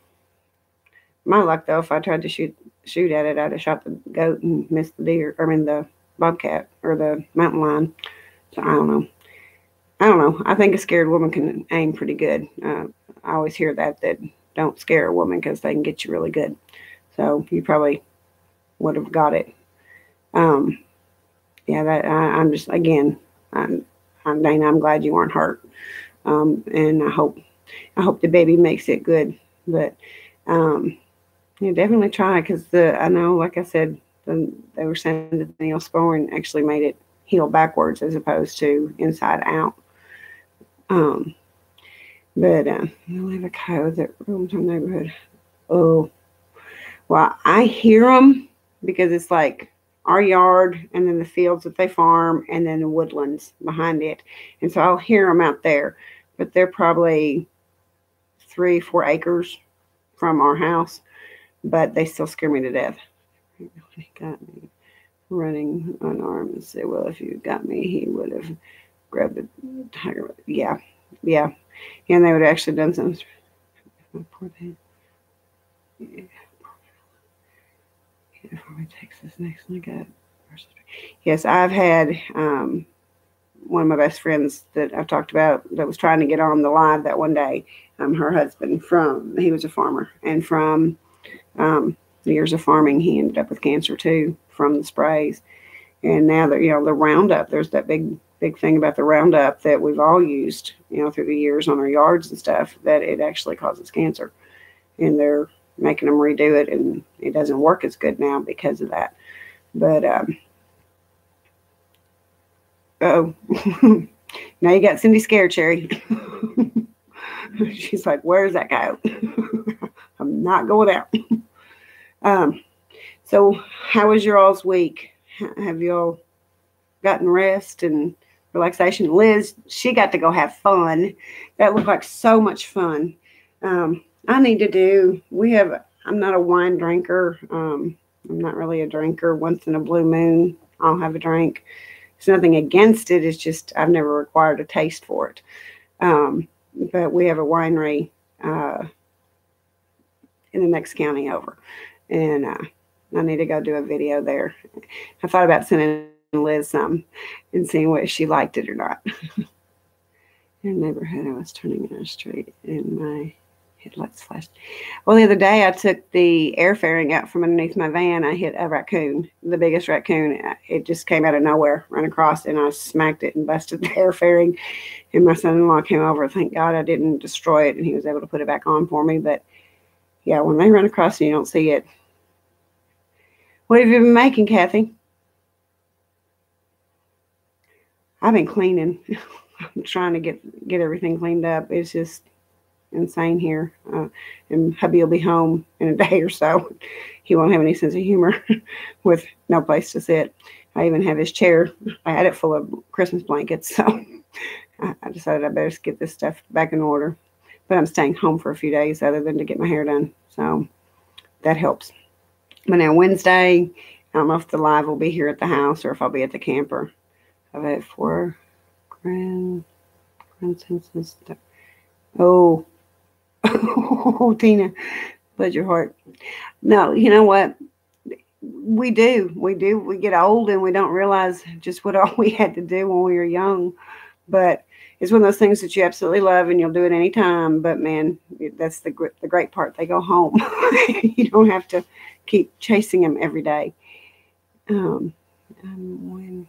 My luck, though, if I tried to shoot at it, I'd have shot the goat and missed the bobcat or the mountain lion. So I don't know. I think a scared woman can aim pretty good. I always hear that don't scare a woman because they can get you really good. So you probably would have got it. I'm just, again, Dana, I'm glad you weren't hurt. And I hope the baby makes it good. But definitely try because I know, like I said, they were saying that the Neosporin actually made it heal backwards as opposed to inside out. But we have a coyote that roams our neighborhood. Oh, well, I hear them because it's like our yard and then the fields that they farm and then the woodlands behind it. And so I'll hear them out there, but they're probably 3-4 acres from our house, but they still scare me to death. He got me running unarmed and said, well, if you got me, he would have grabbed the tiger. Yeah. And they would have actually done something. Poor thing. Yeah. Probably Texas next one I got. Yes, I've had one of my best friends that I've talked about that was trying to get on the live that one day. Her husband he was a farmer, and from years of farming, he ended up with cancer too from the sprays. And now that the Roundup, there's that big big thing about the Roundup that we've all used, through the years on our yards and stuff, that it actually causes cancer. And they're making them redo it, and it doesn't work as good now because of that. But, oh, now you got Cindy scared, Cherry. She's like, where's that guy? I'm not going out. So how was your all's week? Have you all gotten rest and relaxation? Liz, she got to go have fun. That looked like so much fun. I need to do, I'm not a wine drinker. I'm not really a drinker. Once in a blue moon, I'll have a drink. There's nothing against it. It's just I've never required a taste for it. But we have a winery in the next county over. And I need to go do a video there. I thought about sending Liz some and seeing what she liked it or not. In the neighborhood, I was turning in a street and my headlights flashed. Well, the other day I took the air fairing out from underneath my van. I hit a raccoon, the biggest raccoon. It just came out of nowhere, ran across, and I smacked it and busted the air fairing. And my son-in-law came over. Thank God I didn't destroy it, and he was able to put it back on for me. But yeah, when they run across and you don't see it. What have you been making, Kathy? I've been cleaning. I'm trying to get everything cleaned up. It's just insane here. And hubby will be home in a day or so. He won't have any sense of humor with no place to sit. I even have his chair. I had it full of Christmas blankets. So I decided I better get this stuff back in order. But I'm staying home for a few days other than to get my hair done. So that helps. But now Wednesday, I don't know if the live will be here at the house or if I'll be at the camper. I've had 4 grandsenses. Oh, Tina, bless your heart. No, you know what? We do. We get old and we don't realize just what all we had to do when we were young. But it's one of those things that you absolutely love and you'll do it anytime. But man, that's the great part. They go home. You don't have to keep chasing them every day. When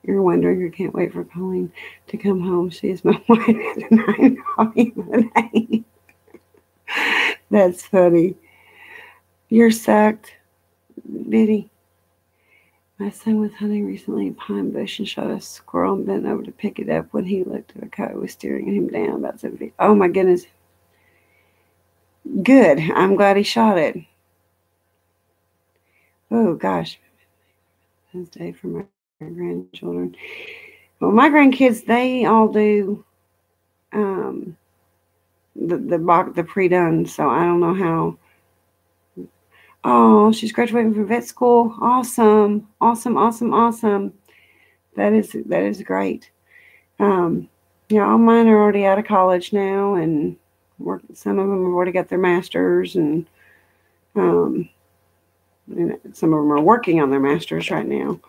you're wondering, I can't wait for Colleen to come home. She is my wife and I'm That's funny. You're sucked, Biddy. My son was hunting recently in Pine Bush and shot a squirrel and bent over to pick it up. When he looked at a coyote was staring at him down about 7 feet. Oh my goodness. Good. I'm glad he shot it. Oh gosh. Wednesday for my grandchildren. Well, my grandkids, they all do the pre-done, so I don't know how. Oh, she's graduating from vet school. Awesome. That is great. All mine are already out of college now, and some of them have already got their masters, and some of them are working on their masters right now.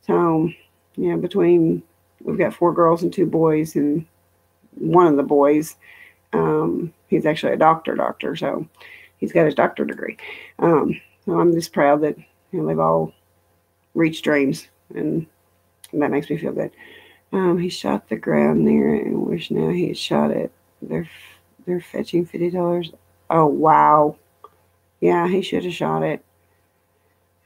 So, we've got 4 girls and 2 boys, and one of the boys, he's actually a doctor, so he's got his doctorate degree. So I'm just proud that they've all reached dreams, and that makes me feel good. He shot the ground near it and wish now he had shot it. They're fetching $50. Oh wow, yeah, he should have shot it.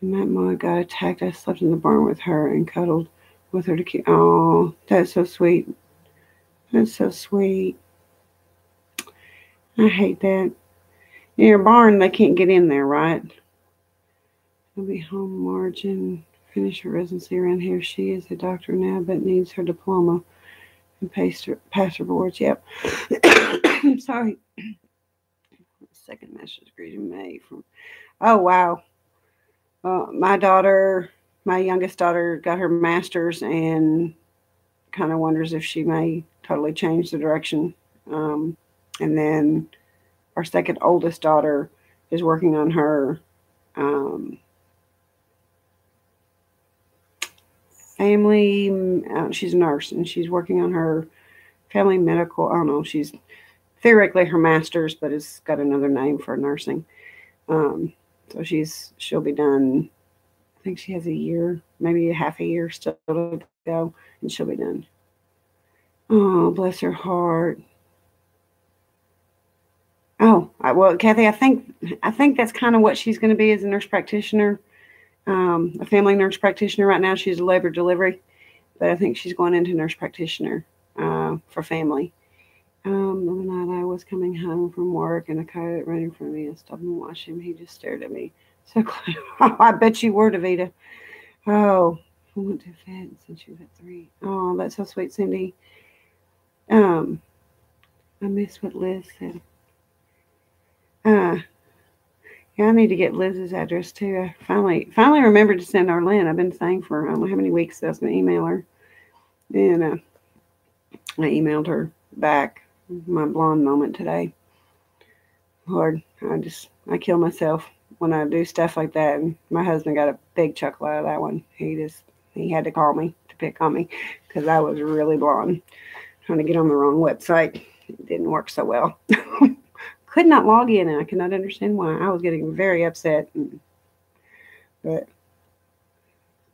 And that mom got attacked. I slept in the barn with her and cuddled with her to keep. Oh, that's so sweet. That's so sweet. I hate that. In your barn, they can't get in there, right? I'll be home March and finish her residency around here. She is a doctor now, but needs her diploma and pass her boards. Yep. I'm sorry. Second master's degree in May. Oh, wow. My youngest daughter got her master's and kind of wonders if she may totally change the direction. And then our second oldest daughter is working on her family. She's a nurse, and she's working on her family medical. I don't know. She's theoretically her master's, but it's got another name for nursing. So she'll be done. I think she has a year maybe a half a year still to go, and she'll be done. Oh, bless her heart. Oh, well, Kathy, I think that's kind of what she's going to be as a nurse practitioner, a family nurse practitioner. Right now, she's a labor delivery, but I think she's going into nurse practitioner for family. The night I was coming home from work and a coyote ran in front of me. I stopped and watched him. He just stared at me. So oh, I bet you were, Davita. Oh, I went to vet since you was at 3. Oh, that's so sweet, Cindy. Um, I missed what Liz said. Yeah, I need to get Liz's address too. I finally remembered to send Arlene. I've been saying for I don't know how many weeks that I was going to email her, and I emailed her back. My blonde moment today. Lord, I kill myself when I do stuff like that. And my husband got a big chuckle out of that one. He had to call me to pick on me because I was really blonde, trying to get on the wrong website. It didn't work so well. Could not log in, and I could not understand why. I was getting very upset. But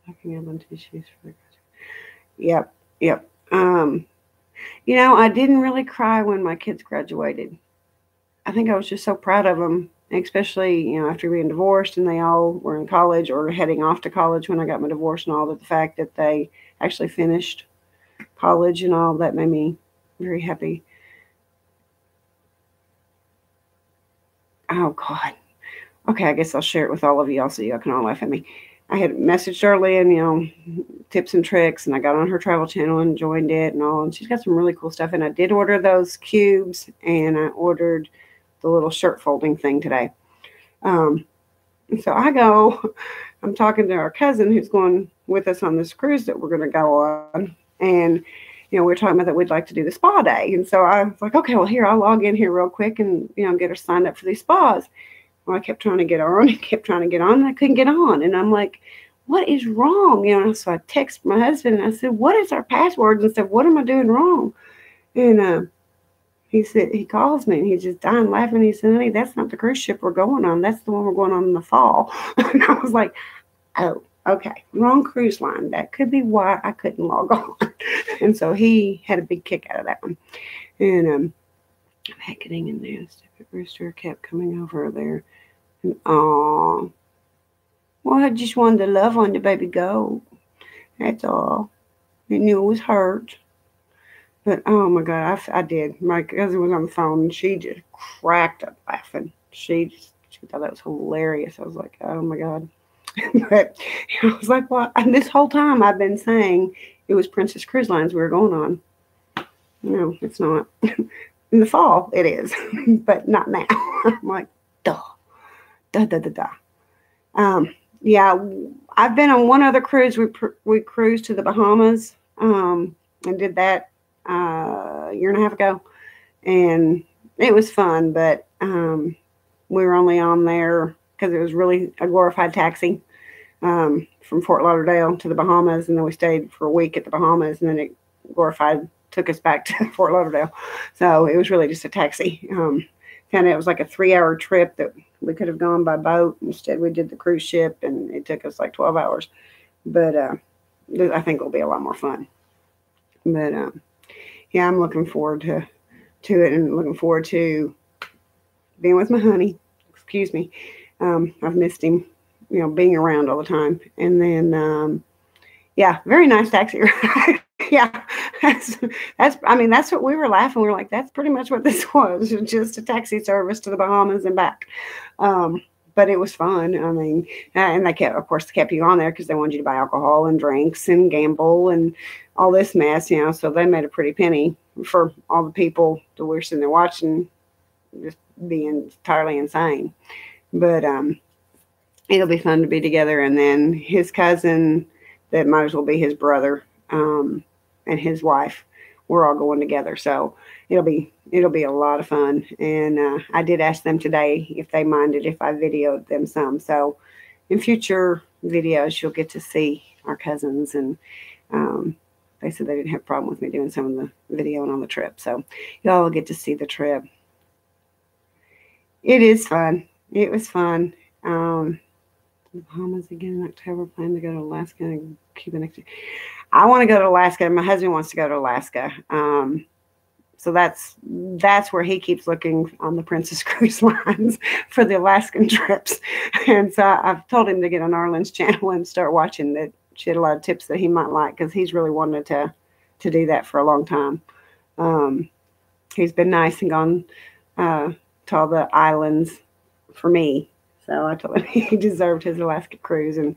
looking up on tissues for yep. I didn't really cry when my kids graduated. I think I was just so proud of them, especially, after being divorced and they all were in college or heading off to college when I got my divorce and all, that the fact that they actually finished college and all, that made me very happy. Oh, God. Okay, I guess I'll share it with all of y'all so y'all can all laugh at me. I had messaged Arlene, tips and tricks, and I got on her travel channel and joined it and all. And she's got some really cool stuff. And I did order those cubes, and I ordered the little shirt folding thing today. And so I'm talking to our cousin who's going with us on this cruise that we're going to go on. And, we're talking about that we'd like to do the spa day. And so I was like, okay, well, here, I'll log in here real quick and, get her signed up for these spas. Well, I kept trying to get on and I couldn't get on. And I'm like, what is wrong? So I texted my husband and I said, what is our passwords? And said, what am I doing wrong? And he said, he calls me and he's just dying laughing. He said, honey, that's not the cruise ship we're going on. That's the one we're going on in the fall. And I was like, oh, okay, wrong cruise line. That could be why I couldn't log on. And so he had a big kick out of that one. And I'm getting in there. Stupid rooster kept coming over there. And, well, I just wanted to love on the baby goat. That's all. I knew it was hurt. But, oh, my God, I did. My cousin was on the phone, and she just cracked up laughing. She thought that was hilarious. I was like, oh, my God. But I was like, well, and this whole time I've been saying it was Princess Cruise Lines we were going on. No, it's not. In the fall, it is. But not now. I'm like, duh. Yeah, I've been on one other cruise. We cruised to the Bahamas and did that a year and a half ago, and it was fun. But we were only on there because it was really a glorified taxi from Fort Lauderdale to the Bahamas, and then we stayed for a week at the Bahamas, and then it glorified took us back to Fort Lauderdale. So it was really just a taxi. It was like a 3-hour trip that we could have gone by boat. Instead, we did the cruise ship, and it took us like 12 hours. But I think it'll be a lot more fun. But yeah, I'm looking forward to it, and looking forward to being with my honey. Excuse me. I've missed him, being around all the time. And then, yeah, very nice taxi ride. Yeah, that's what we were laughing. We were like, that's pretty much what this was, just a taxi service to the Bahamas and back. But it was fun. And they kept you on there because they wanted you to buy alcohol and drinks and gamble and all this mess, so they made a pretty penny for all the people that we're sitting there watching, just being entirely insane. But it'll be fun to be together. And then his cousin, that might as well be his brother, and his wife, we're all going together. So it'll be a lot of fun. And I did ask them today if they minded if I videoed them some. So in future videos, you'll get to see our cousins. And they said they didn't have a problem with me doing some of the videoing on the trip. So y'all will get to see the trip. It is fun. It was fun. The Bahamas again in October. Plan to go to Alaska and Cuba next year. I want to go to Alaska. My husband wants to go to Alaska. So that's where he keeps looking on the Princess Cruise Lines for the Alaskan trips. And so I've told him to get on Arlen's channel and start watching that. She had a lot of tips that he might like because he's really wanted to do that for a long time. He's been nice and gone to all the islands for me. So I told him he deserved his Alaska cruise. And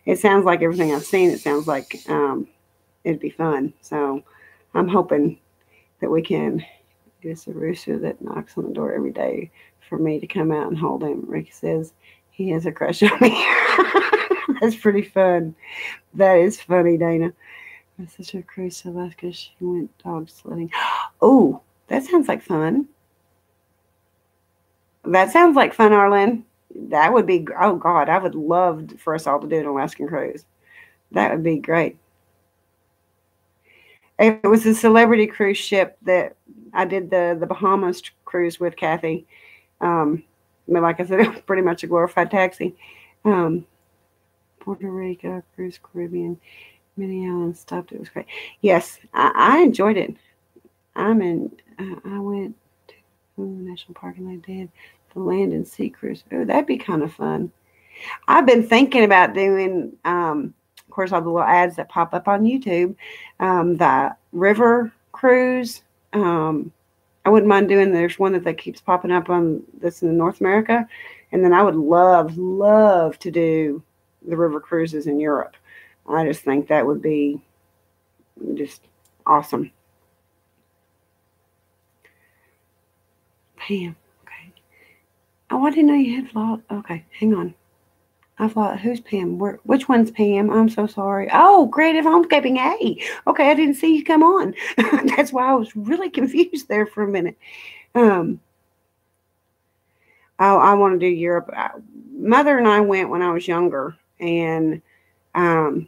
it sounds like everything I've seen, it sounds like it'd be fun. So I'm hoping that we can get us a rooster that knocks on the door every day for me to come out and hold him. Ricky says he has a crush on me. That's pretty fun. That is funny, Dana. My sister cruised to Alaska. She went dog sledding. Oh, that sounds like fun. That sounds like fun, Arlen. That would be, oh God, I would love for us all to do an Alaskan cruise. That would be great. It was a celebrity cruise ship that I did the Bahamas cruise with, Kathy. Like I said, it was pretty much a glorified taxi. Puerto Rico, cruise Caribbean, many islands stopped. It was great. Yes, I enjoyed it. I went to the National Park and I did the land and sea cruise. Oh, that'd be kind of fun. I've been thinking about doing, of course, all the little ads that pop up on YouTube, the river cruise. I wouldn't mind doing, there's one that keeps popping up on this in North America. And then I would love to do the river cruises in Europe. I just think that would be just awesome. Pam. Oh, I didn't know you had vlog. Okay, hang on. I thought, who's Pam? Which one's Pam? I'm so sorry. Oh, Creative Homescaping. Hey, okay, I didn't see you come on. That's why I was really confused there for a minute. I want to do Europe. Mother and I went when I was younger, and to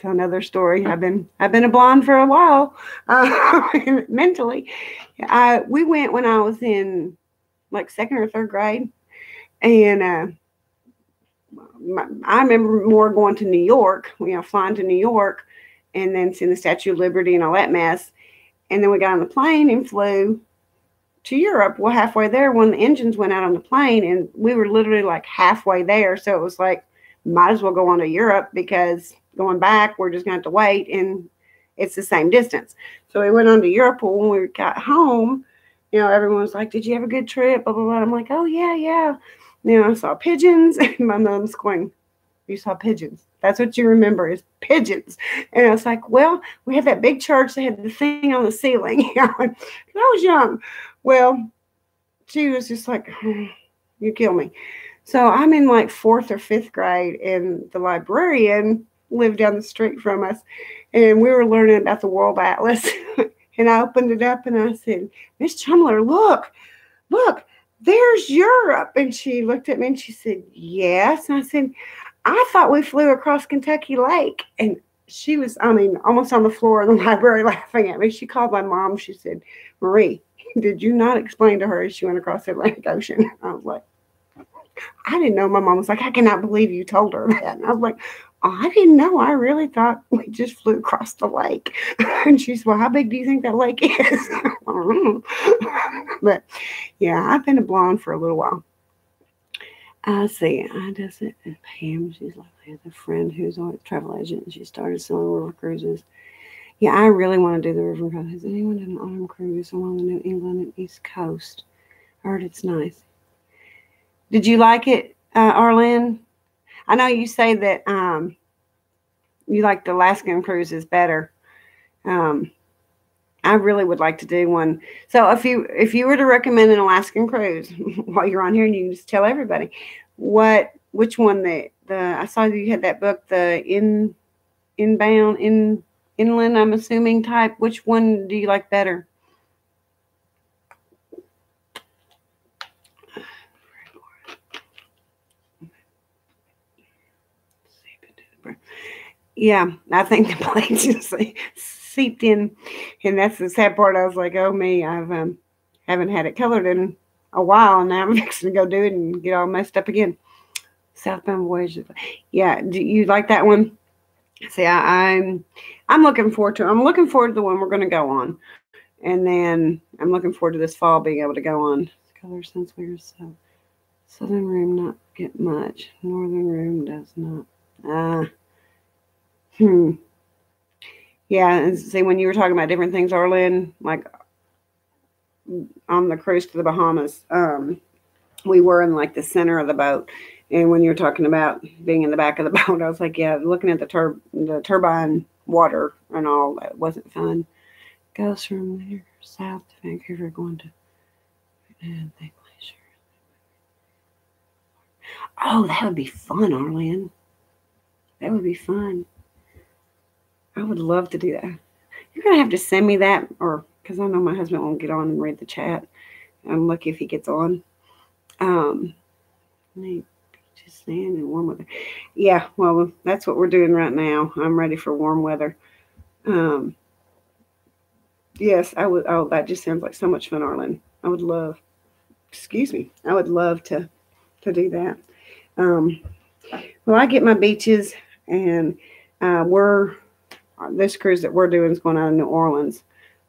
another story. I've been a blonde for a while, mentally. We went when I was in like second or third grade, and I remember more going to New York, flying to New York, and then seeing the Statue of Liberty and all that mess. And then we got on the plane and flew to Europe. Well, halfway there, one of the engines went out on the plane, and we were literally like halfway there. So it was like, might as well go on to Europe, because going back, we're just going to have to wait, and it's the same distance. So we went on to Europe. Well, when we got home, everyone was like, did you have a good trip? Blah, blah, blah. I'm like, oh, yeah. I saw pigeons. And my mom's going, you saw pigeons. That's what you remember is pigeons. And I was like, well, we had that big church that had the thing on the ceiling. I was young. Well, she was just like, oh, you kill me. So I'm in like fourth or fifth grade, and the librarian lived down the street from us, and we were learning about the World Atlas. And I opened it up and I said, Miss Chumler, look, there's Europe. And she looked at me and she said, yes. And I said, I thought we flew across Kentucky Lake. And she was, almost on the floor in the library laughing at me. She called my mom. She said, Marie, did you not explain to her she went across the Atlantic Ocean? I was like, I didn't know. My mom was like, I cannot believe you told her that. And I was like, oh, I didn't know. I really thought we just flew across the lake. And she said, well, how big do you think that lake is? I don't know. But yeah, I've been a blonde for a little while. I see. I does it. And Pam, she's like, I have a friend who's a travel agent, and she started selling river cruises. Yeah, I really want to do the river cruise. Has anyone done an autumn cruise along the New England and East Coast? I heard it's nice. Did you like it, Arlen? I know you say that you like the Alaskan cruises better. I really would like to do one. So if you were to recommend an Alaskan cruise while you're on here, and you can just tell everybody which one I saw you had that book, the inland, I'm assuming type. Which one do you like better? Yeah, I think the plane just seeped in, and that's the sad part. I was like, oh me, I've haven't had it colored in a while, and now I'm fixing to go do it and get all messed up again. Southbound Voyage. Yeah, do you like that one? See, I'm looking forward to. I'm looking forward to the one we're going to go on, and then I'm looking forward to this fall being able to go on. Color since we were so southern room not get much. Northern room does not. Hmm. Yeah, and see when you were talking about different things, Arlen, like on the cruise to the Bahamas, we were in like the center of the boat. And when you were talking about being in the back of the boat, I was like, yeah, looking at the turbine water and all, that wasn't fun. Goes from there south to Vancouver going to Oh, that would be fun, Arlen. That would be fun. I would love to do that. You're going to have to send me that, or because I know my husband won't get on and read the chat. I'm lucky if he gets on. Just sand and warm weather. Yeah, well, that's what we're doing right now. I'm ready for warm weather. Yes, I would. Oh, that just sounds like so much fun, Arlen. I would love. Excuse me. I would love to do that. Well, I get my beaches, and this cruise that we're doing is going out of New Orleans,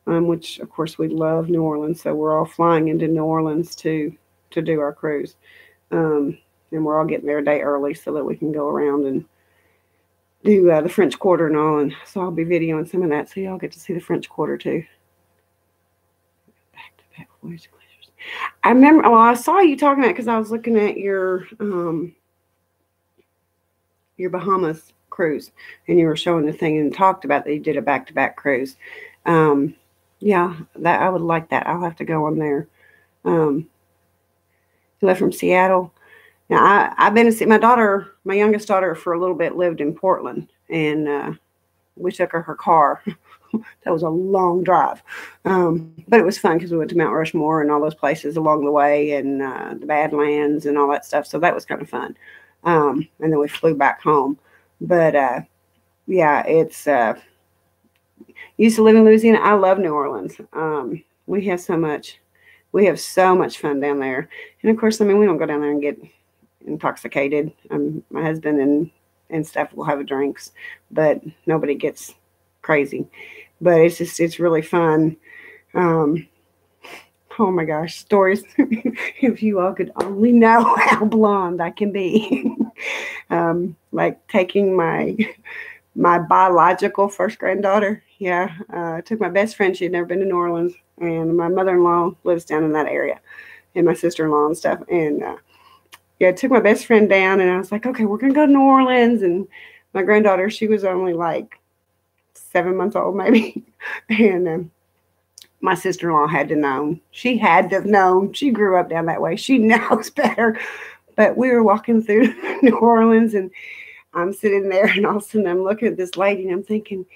which of course we love New Orleans, so we're all flying into New Orleans to do our cruise, and we're all getting there a day early so that we can go around and do the French Quarter and all, and so I'll be videoing some of that so y'all get to see the French Quarter too. Back to back voice glaciers. I remember. Well, I saw you talking about because I was looking at your Bahamas cruise, and you were showing the thing and talked about that you did a back-to-back cruise. Yeah, that I would like that. I'll have to go on there. You left from Seattle. Now I've been to see my daughter. My youngest daughter, for a little bit, lived in Portland, and we took her car. That was a long drive, but it was fun because we went to Mount Rushmore and all those places along the way, and the Badlands and all that stuff. So that was kind of fun. And then we flew back home. But yeah, it's used to live in Louisiana. I love New Orleans. We have so much fun down there. And of course, I mean, we don't go down there and get intoxicated. My husband and stuff will have drinks, but nobody gets crazy. But it's really fun. Oh my gosh, stories. If you all could only know how blonde I can be. Like taking my biological first granddaughter. Yeah. I took my best friend. She had never been to New Orleans. And my mother-in-law lives down in that area. And my sister-in-law and stuff. And yeah, I took my best friend down. And I was like, okay, we're going to go to New Orleans. And my granddaughter, she was only like 7 months old maybe. And my sister-in-law had to know. She had to have known. She grew up down that way. She knows better. But we were walking through New Orleans, and I'm sitting there, and all of a sudden I'm looking at this lady, and I'm thinking,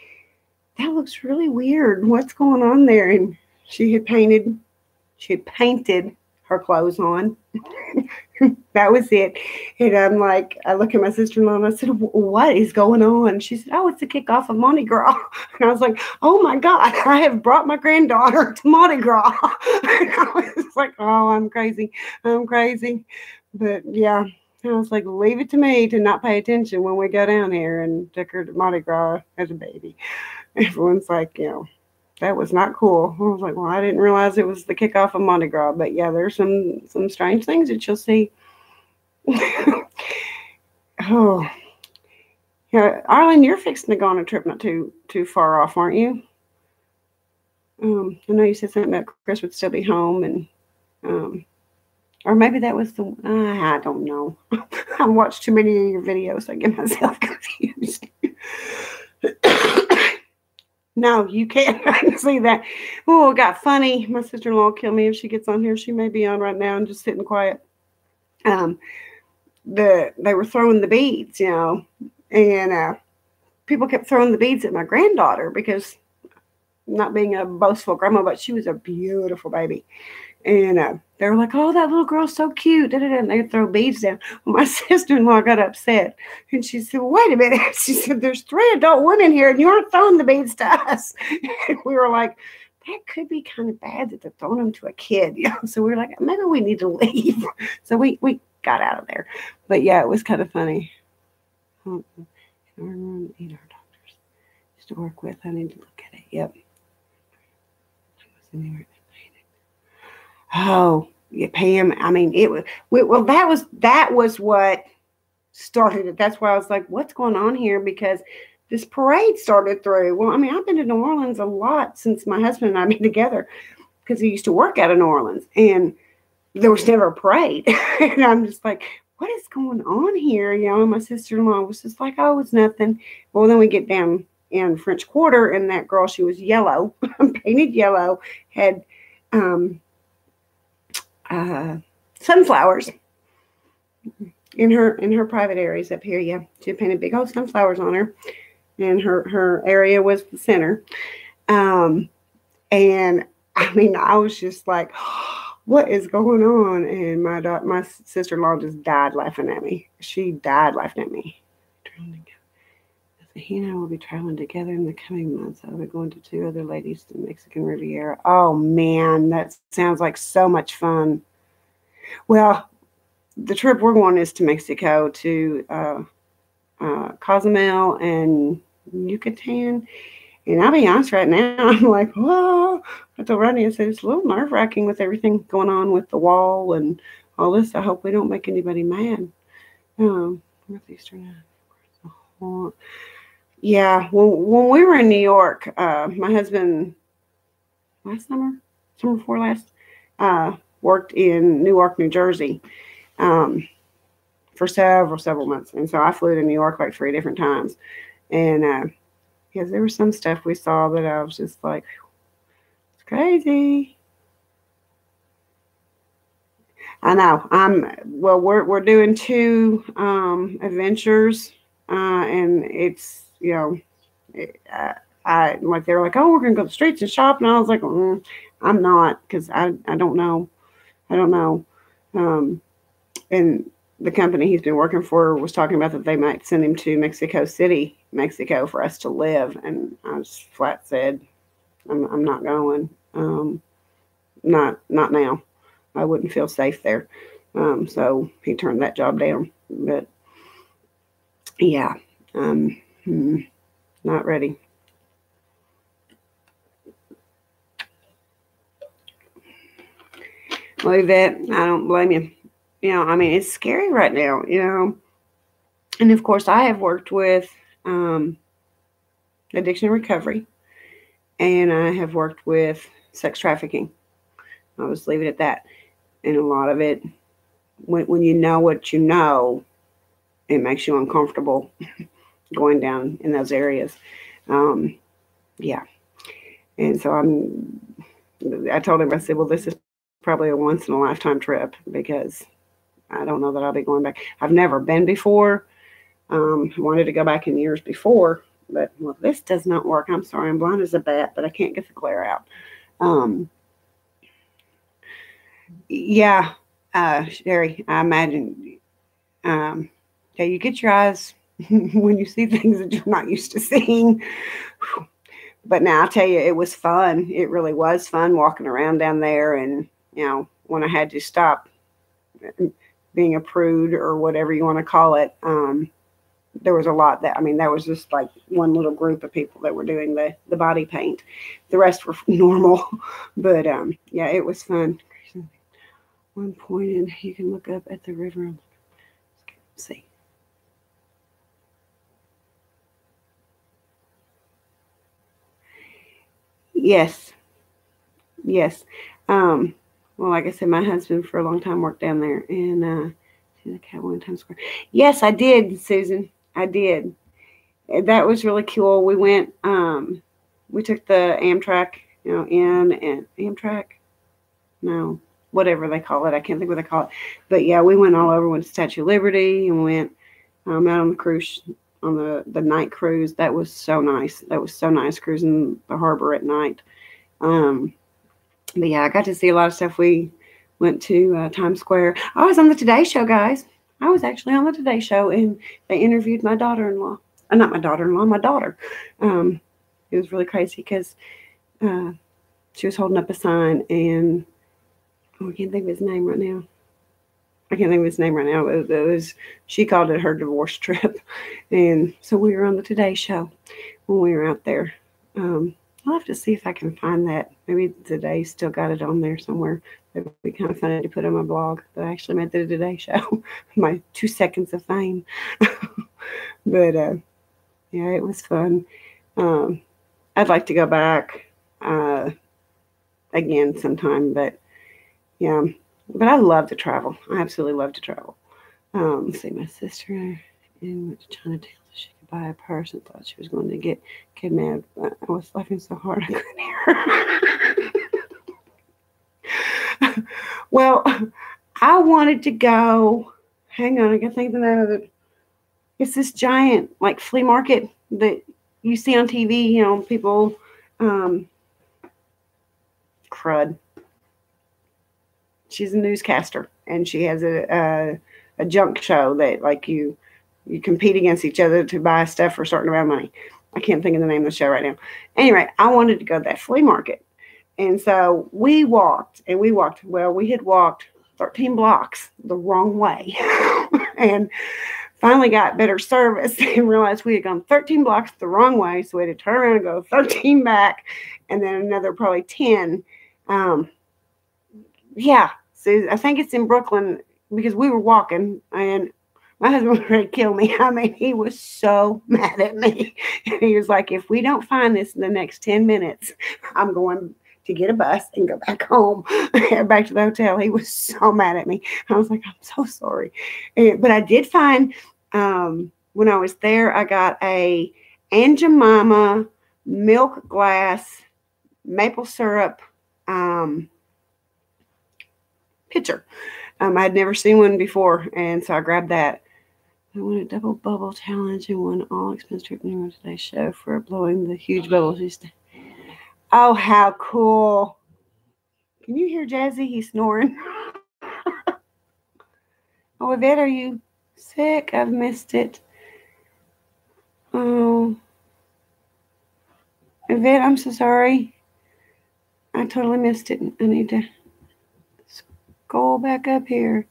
that looks really weird. What's going on there? And she had painted her clothes on. That was it. And I'm like, I look at my sister-in-law and I said, what is going on? She said, oh, it's the kickoff of Mardi Gras. And I was like, oh my God, I have brought my granddaughter to Mardi Gras. And I was like, oh, I'm crazy. But yeah, I was like, leave it to me to not pay attention when we go down here, and took her to Mardi Gras as a baby. Everyone's like, that was not cool. I was like, well, I didn't realize it was the kickoff of Mardi Gras. But yeah, there's some strange things that you'll see. Oh, yeah, Arlen, you're fixing to go on a trip not too far off, aren't you? I know you said something about Chris would still be home, and or maybe that was the. I don't know. I watched too many of your videos. I get myself confused. No, you can't see that. Oh, it got funny. My sister-in-law will kill me if she gets on here. She may be on right now and just sitting quiet. They were throwing the beads, and people kept throwing the beads at my granddaughter because, not being a boastful grandma, but she was a beautiful baby. And they were like, oh, that little girl's so cute. And they throw beads down. Well, my sister-in-law got upset. And she said, well, wait a minute. She said, there's 3 adult women here, and you aren't throwing the beads to us. And we were like, that could be kind of bad that they're throwing them to a kid. So we were like, maybe we need to leave. So we got out of there. But yeah, it was kind of funny. Oh, I remember the ER doctors used to work with. I need to look at it. Yep. Oh, yeah, Pam. I mean, it was well. That was what started it. That's why I was like, what's going on here? Because this parade started through. Well, I mean, I've been to New Orleans a lot since my husband and I been together because he used to work out of New Orleans, and there was never a parade. And I'm just like, what is going on here? You know, and my sister-in-law was just like, oh, it's nothing. Well, then we get down in French Quarter, and that girl, she was yellow, painted yellow, had sunflowers in her private areas up here. Yeah, she painted big old sunflowers on her, and her area was the center. And I mean, I was just like, what is going on? And my sister-in-law just died laughing at me. She died laughing at me. He and I will be traveling together in the coming months. I'll be going to 2 other ladies to the Mexican Riviera. Oh man, that sounds like so much fun. Well, the trip we're going is to Mexico, to Cozumel and Yucatan. And I'll be honest right now, I'm like, whoa. I told Rodney, I said, it's a little nerve-wracking with everything going on with the wall and all this. I hope we don't make anybody mad. Northeastern. Yeah, when we were in New York, my husband, summer before last, worked in Newark, New Jersey, for several months. And so I flew to New York like 3 different times. And because there was some stuff we saw that I was just like, it's crazy. I know. We're doing 2 adventures, and it's, you know, I like, they were like, oh, we're gonna go to the streets and shop, and I was like, I'm not, because I don't know. And the company he's been working for was talking about that they might send him to Mexico City, Mexico, for us to live, and I just flat said, I'm not going. Not now. I wouldn't feel safe there. So he turned that job down. But yeah, not ready. Well, Yvette, I don't blame you. You know, I mean, it's scary right now, you know. And of course, I have worked with addiction and recovery, and I have worked with sex trafficking. I'll just leave it at that. And a lot of it, when you know what you know, it makes you uncomfortable going down in those areas. Yeah. And so I told him, I said, well, this is probably a once in a lifetime trip, because I don't know that I'll be going back. I've never been before. Wanted to go back in years before, but well, this does not work. I'm sorry, I'm blind as a bat, but I can't get the glare out. Yeah, Sherry, I imagine. Yeah, you get your eyes when you see things that you're not used to seeing. But now I'll tell you, it was fun. It really was fun walking around down there. And, you know, when I had to stop being a prude or whatever you want to call it, there was a lot that was just like one little group of people that were doing the body paint. The rest were normal. But, yeah, it was fun. One point, and you can look up at the river. Let's see. Yes. Well, like I said, my husband for a long time worked down there, and see the Cowboy in Times Square. Yes, I did, Susan. I did. That was really cool. We went. We took the Amtrak, you know, in and Amtrak. No, whatever they call it. I can't think what they call it. But yeah, we went all over. Went to Statue of Liberty and went out on the cruise, on the night cruise. That was so nice. That was so nice cruising the harbor at night. But yeah, I got to see a lot of stuff. We went to Times Square. I was on the Today Show, guys. I was actually on the Today Show, and they interviewed my daughter-in-law. Not my daughter-in-law, my daughter. It was really crazy because she was holding up a sign, and I can't think of his name right now. I can't think of his name right now. She called it her divorce trip. And so we were on the Today Show when we were out there. I'll have to see if I can find that. Maybe Today still got it on there somewhere. It would be kind of funny to put on my blog that I actually made the Today Show. My 2 seconds of fame. But yeah, it was fun. I'd like to go back again sometime, but yeah. But I love to travel. I absolutely love to travel. Let's see, my sister went to Chinatown so she could buy a purse and thought she was going to get kidnapped. But I was laughing so hard I couldn't hear her. Well, I wanted to go. Hang on, I can think of the name of it. It's this giant like flea market that you see on TV. You know, people crud. She's a newscaster, and she has a junk show that like you compete against each other to buy stuff for a certain amount of money. I can't think of the name of the show right now. Anyway, I wanted to go to that flea market, and so we walked. Well, we had walked 13 blocks the wrong way, and finally got better service and realized we had gone 13 blocks the wrong way, so we had to turn around and go 13 back, and then another probably 10. Yeah. So I think it's in Brooklyn because we were walking and my husband was ready to kill me. I mean, he was so mad at me. And he was like, if we don't find this in the next 10 minutes, I'm going to get a bus and go back home, back to the hotel. He was so mad at me. I was like, I'm so sorry. But I did find, when I was there, I got a Aunt Jemima milk glass maple syrup, pitcher. I had never seen one before, and so I grabbed that. I won a double bubble challenge and won all expense trip in Today's Show for blowing the huge bubbles. Oh, how cool! Can you hear Jazzy? He's snoring. Oh, Yvette, are you sick? I've missed it. Oh, Yvette, I'm so sorry. I totally missed it. I need to scroll back up here.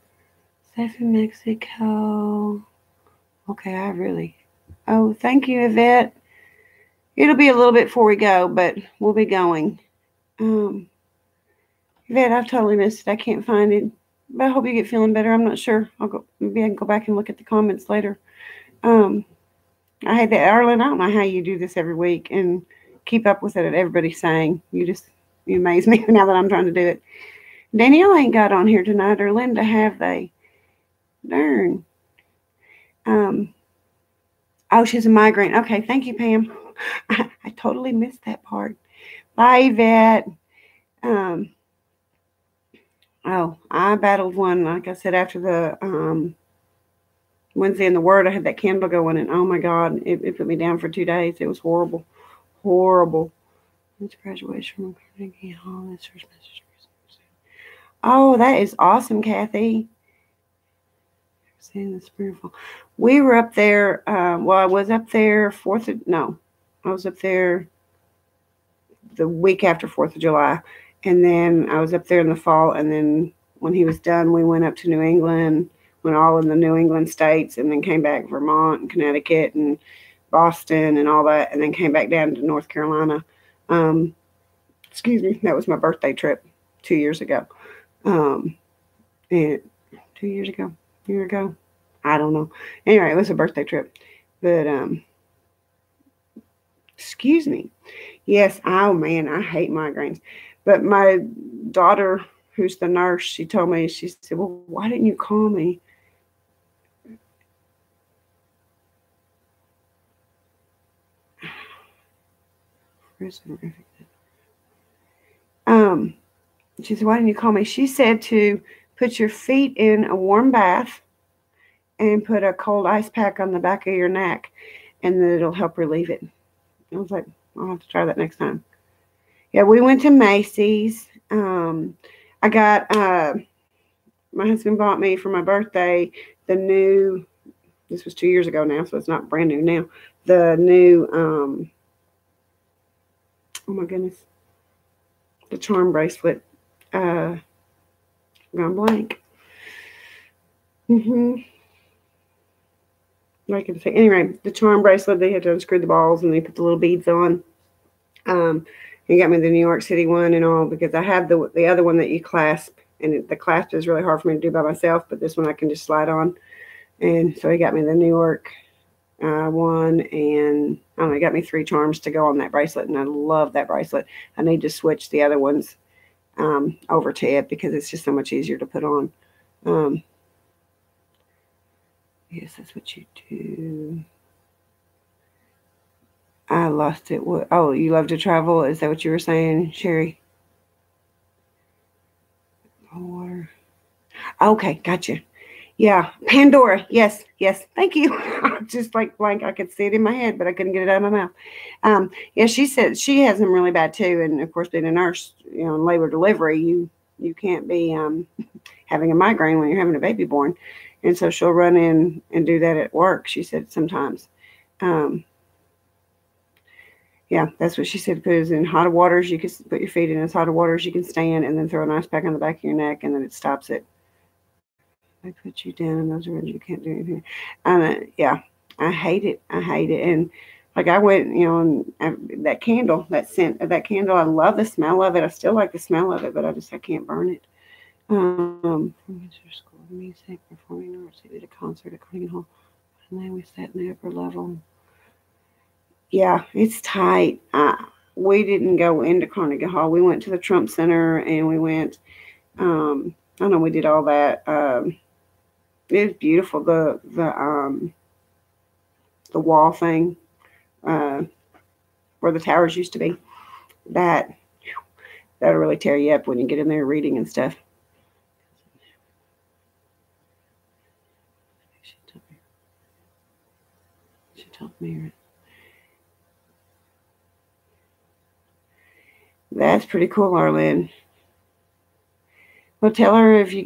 Safe in Mexico. Okay, Oh, thank you, Yvette. It'll be a little bit before we go, but we'll be going. Yvette, I've totally missed it. I can't find it. But I hope you get feeling better. I'm not sure. Maybe I can go back and look at the comments later. I had that, Arlen. I don't know how you do this every week and keep up with it at everybody's saying. You amaze me now that I'm trying to do it. Danielle ain't got on here tonight, or Linda, have they? Darn. Oh, she has a migraine. Okay, thank you, Pam. I totally missed that part. Bye, Yvette. I battled one, like I said, after the Wednesday in the Word. I had that candle going, and oh my God, it put me down for 2 days. It was horrible. Horrible. It's graduation from Carnegie Hall. That's first message. Oh, that is awesome, Kathy. Seeing this beautiful. We were up there. I was up there I was up there the week after 4th of July. And then I was up there in the fall. And then when he was done, we went up to New England, went all in the New England states, and then came back Vermont and Connecticut and Boston and all that. And then came back down to North Carolina. Excuse me. That was my birthday trip 2 years ago. And 2 years ago. Year ago, I don't know. Anyway, it was a birthday trip, but excuse me. Yes. Oh man, I hate migraines. But my daughter, who's the nurse, she told me. She said, "Well, why didn't you call me?" She said, "Why didn't you call me?" She said to put your feet in a warm bath and put a cold ice pack on the back of your neck, and then it'll help relieve it. I was like, I'll have to try that next time. Yeah, we went to Macy's. I got, my husband bought me for my birthday the new, this was 2 years ago now, so it's not brand new now, the new, oh my goodness, the charm bracelet, gone blank. Mm-hmm. I can say anyway. The charm bracelet, they had to unscrew the balls and they put the little beads on. He got me the New York City one and all because I have the other one that you clasp, and the clasp is really hard for me to do by myself. But this one I can just slide on, and so he got me the New York one, and I don't know, he got me 3 charms to go on that bracelet, and I love that bracelet. I need to switch the other ones over to it because it's just so much easier to put on. Yes, that's what you do. I lost it. What? Oh, you love to travel? Is that what you were saying, Sherry? Water. Okay, gotcha. Yeah, Pandora. Yes, yes. Thank you. Just like blank, I could see it in my head, but I couldn't get it out of my mouth. Yeah, she said she has them really bad too, and of course, being a nurse, in labor delivery, you can't be having a migraine when you're having a baby born, and so she'll run in and do that at work. She said sometimes. Um, Yeah, that's what she said. Put it in hot waters. You can put your feet in as hot waters you can stand, and then throw an ice pack on the back of your neck, and then it stops it. They put you down in those rooms. You can't do anything. Yeah, I hate it. I hate it. And like I went, and that candle, that scent of that candle, I love the smell of it. I still like the smell of it, but I can't burn it. School of music, performing arts, we did a concert at Carnegie Hall, and then we sat in the upper level. Yeah, it's tight. We didn't go into Carnegie Hall. We went to the Trump Center, and we went. I know we did all that. It was beautiful. The wall thing, uh, where the towers used to be. That that'll really tear you up when you get in there reading and stuff. She told me. That's pretty cool, Arlen. Well, tell her if you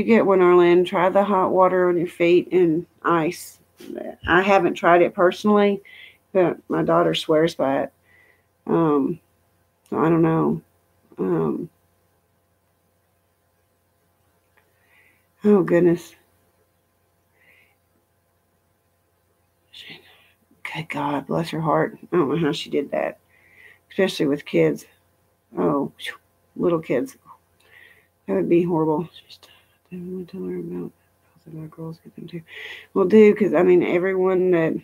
get one, Arlen, try the hot water on your feet and ice. I haven't tried it personally, but my daughter swears by it. So I don't know. Um, oh goodness. Okay, God bless her heart. I don't know how she did that, especially with kids. Oh, little kids. That would be horrible. Just definitely tell her about girls get them too. Well, do because I mean everyone that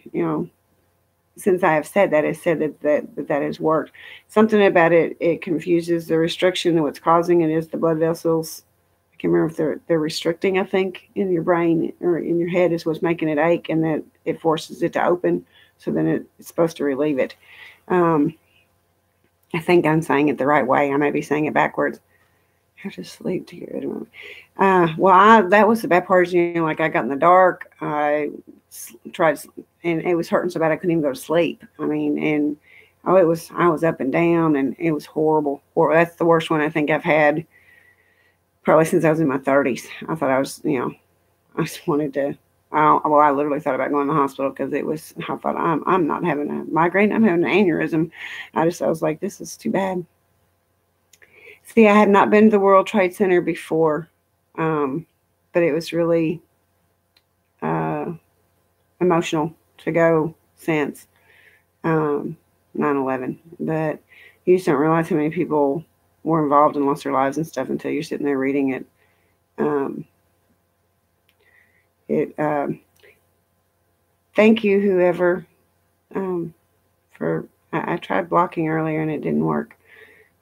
since I have said that has said that has worked. Something about it confuses the restriction. What's causing it is the blood vessels. I can't remember if they're restricting. I think in your brain or in your head is what's making it ache, and that it forces it to open. So then it's supposed to relieve it. I think I'm saying it the right way. I may be saying it backwards. I have to sleep to get rid of it. That was the bad part. Like I got in the dark. I tried, and it was hurting so bad I couldn't even go to sleep. I mean, and I was up and down, and it was horrible. Or that's the worst one I think I've had probably since I was in my 30s. I thought I was, I just wanted to. I literally thought about going to the hospital because it was. I thought I'm not having a migraine. I'm having an aneurysm. I was like, this is too bad. See, I had not been to the World Trade Center before, but it was really emotional to go since 9/11. But you just don't realize how many people were involved and lost their lives and stuff until you're sitting there reading it. Thank you, whoever, for. I tried blocking earlier and it didn't work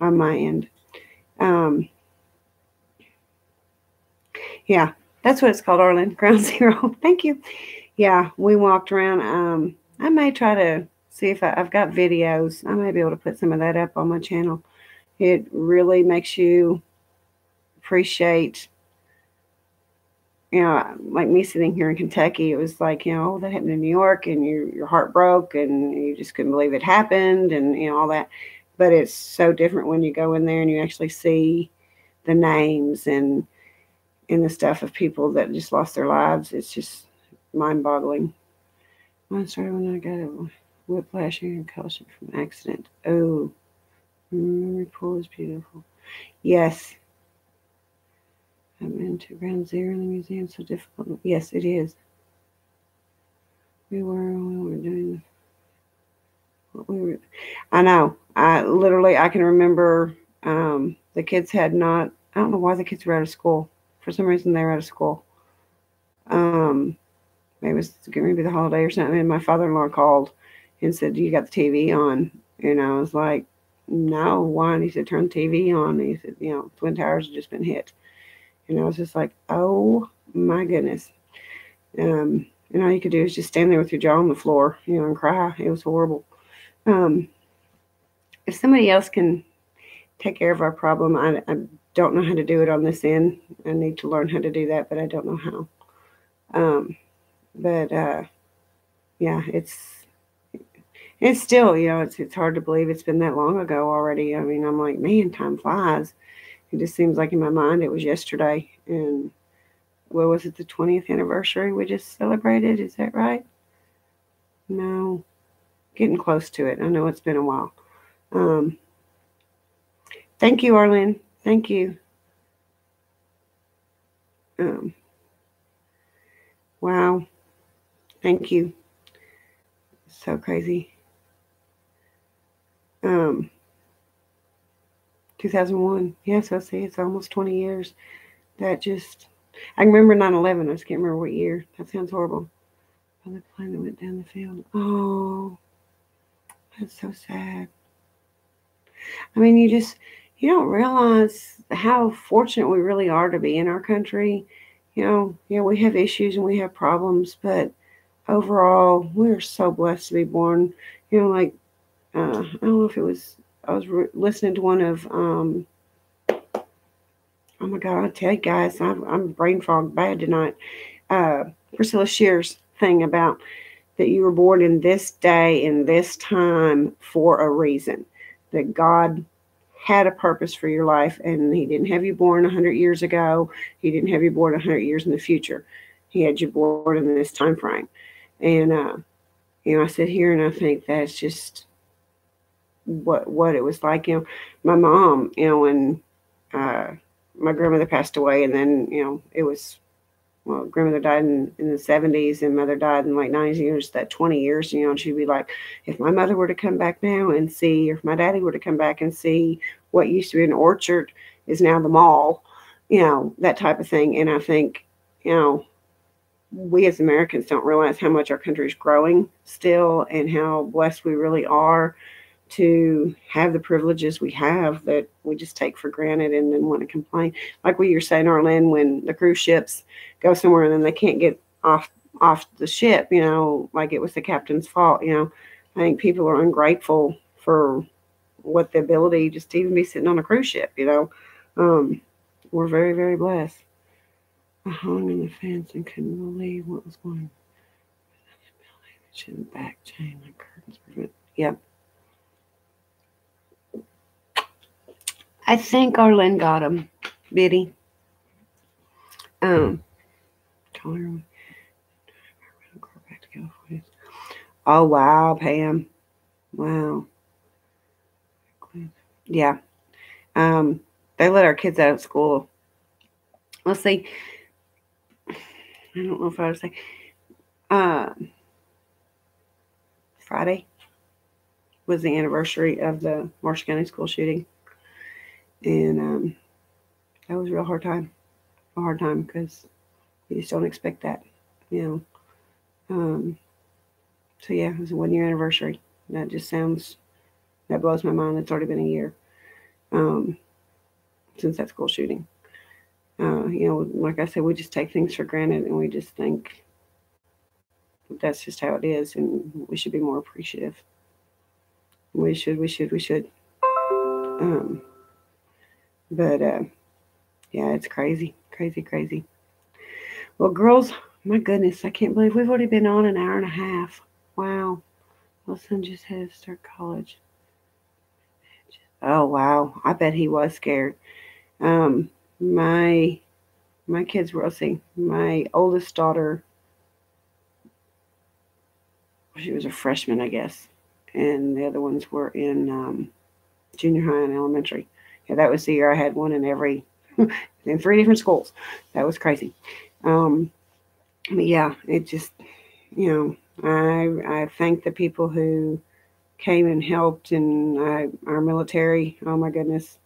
on my end. Yeah, that's what it's called, Arlen. Ground Zero. Thank you. Yeah, we walked around. I may try to see if I've got videos. I may be able to put some of that up on my channel. It really makes you appreciate, like me sitting here in Kentucky. It was like, oh, that happened in New York, and your heart broke, and you just couldn't believe it happened, and all that. But it's so different when you go in there and you actually see the names and the stuff of people that just lost their lives. It's just mind-boggling. Mine started when I got a whiplash and concussion from accident. Oh, memory pool is beautiful. Yes. I've been to Ground Zero in the museum. So difficult. Yes, it is. We were doing what we were. I know. I can remember. The kids had not. I don't know why the kids were out of school. For some reason, they were out of school. Um, maybe it was maybe the holiday or something. And my father-in-law called and said, "You got the TV on?" And I was like, "No, why?" And he said, "Turn the TV on." And he said, Twin Towers had just been hit. And I was just like, "Oh my goodness." And all you could do is just stand there with your jaw on the floor, and cry. It was horrible. Um, if somebody else can take care of our problem, I don't know how to do it on this end. I need to learn how to do that, but I don't know how. Um, but yeah, it's still, it's hard to believe it's been that long ago already. I mean, I'm like, man, time flies. It just seems like in my mind it was yesterday. And what was it, the 20th anniversary we just celebrated? Is that right? No, getting close to it. I know it's been a while. Um, thank you, Arlen. Thank you. Um, wow. Thank you. So crazy. Um, 2001. Yes, I see. It's almost 20 years. That just, I can remember 9/11. I just can't remember what year. That sounds horrible. Oh, the plane that went down the field. Oh, that's so sad. I mean, you don't realize how fortunate we really are to be in our country. Yeah, we have issues and we have problems, but overall, we're so blessed to be born. Like, I don't know if it was, I was listening to one of, oh my God, I tell you guys, I'm brain fog bad tonight. Priscilla Shear's thing about that you were born in this day, in this time for a reason. That God had a purpose for your life, and He didn't have you born 100 years ago. He didn't have you born 100 years in the future. He had you born in this time frame. And I sit here and I think that's just what it was like. My mom, when uh, my grandmother passed away, and then it was, well, grandmother died in the 70s and mother died in like 90 years, that 20 years, and she'd be like, if my mother were to come back now and see, or if my daddy were to come back and see what used to be an orchard is now the mall, that type of thing. And I think, you know, we as Americans don't realize how much our country is growing still and how blessed we really are to have the privileges we have that we just take for granted and then want to complain. Like we were saying, Arlen, when the cruise ships go somewhere and then they can't get off the ship, like it was the captain's fault. I think people are ungrateful for what the ability just to even be sitting on a cruise ship. Um, we're very, very blessed. I hung in the fence and couldn't believe what was going on. Back chain like curtains. Yep. I think Arlen got him, Biddy. Um, oh wow, Pam. Wow. Yeah. They let our kids out of school. Let's see. I don't know if I would say. Uh, Friday was the anniversary of the Marshall County school shooting, and that was a real hard time. A hard time because you just don't expect that, you know. So yeah, it was a 1 year anniversary. That blows my mind. It's already been a year since that school shooting. Like I said, we just take things for granted and we just think that's just how it is, and we should be more appreciative. We should. Um, but yeah, it's crazy, crazy, crazy. Well, girls, my goodness, I can't believe we've already been on an hour and a half. Wow. My son just had to start college. Oh wow, I bet he was scared. Um, my my kids were, let's see, my oldest daughter, she was a freshman, I guess, and the other ones were in junior high and elementary. Yeah, that was the year I had one in every in 3 different schools. That was crazy. But yeah, it just, I thank the people who came and helped, and our military. Oh my goodness,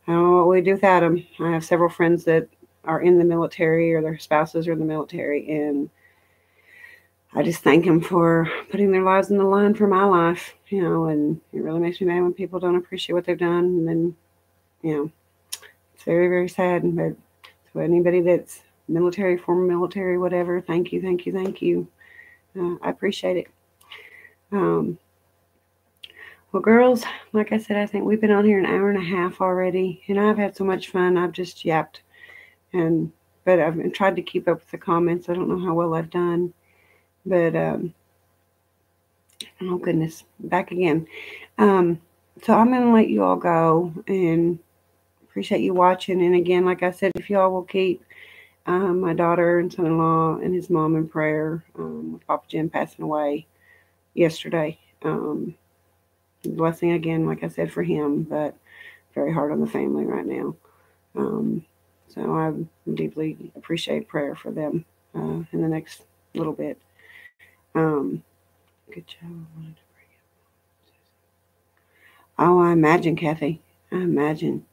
I don't know what we'd do without them. I have several friends that are in the military or their spouses are in the military, and I just thank them for putting their lives in the line for my life. And it really makes me mad when people don't appreciate what they've done, and then it's very, very sad. But so anybody that's military, former military, whatever, thank you, thank you, thank you. I appreciate it. Um, well, girls, like I said, I think we've been on here an hour and a half already, and I've had so much fun. I've just yapped, but I've tried to keep up with the comments. I don't know how well I've done, but oh goodness, back again. So I'm gonna let you all go, and appreciate you watching. And again, like I said, if y'all will keep my daughter and son-in-law and his mom in prayer, with Papa Jim passing away yesterday. Blessing again, like I said, for him, but very hard on the family right now. So I deeply appreciate prayer for them in the next little bit. Good job. Oh, I imagine, Kathy. I imagine.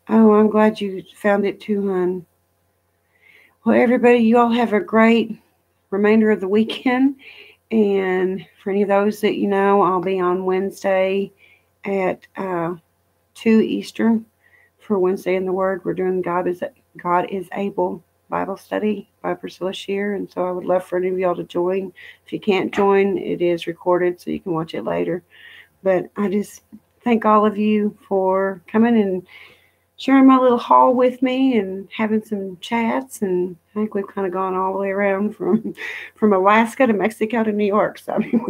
Oh, I'm glad you found it too, hon. Well, everybody, you all have a great remainder of the weekend. And for any of those that I'll be on Wednesday at 2 Eastern for Wednesday in the Word. We're doing God is Able Bible study by Priscilla Shear. And so I would love for any of y'all to join. If you can't join, it is recorded so you can watch it later. But I just thank all of you for coming and sharing my little haul with me and having some chats. And I think we've kind of gone all the way around from Alaska to Mexico to New York. So I mean,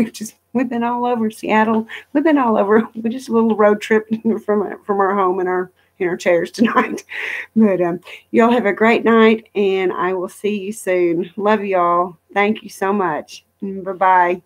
we've been all over Seattle. We've been all over. We just a little road trip from our home in our chairs tonight. But y'all have a great night, and I will see you soon. Love y'all. Thank you so much. Bye bye.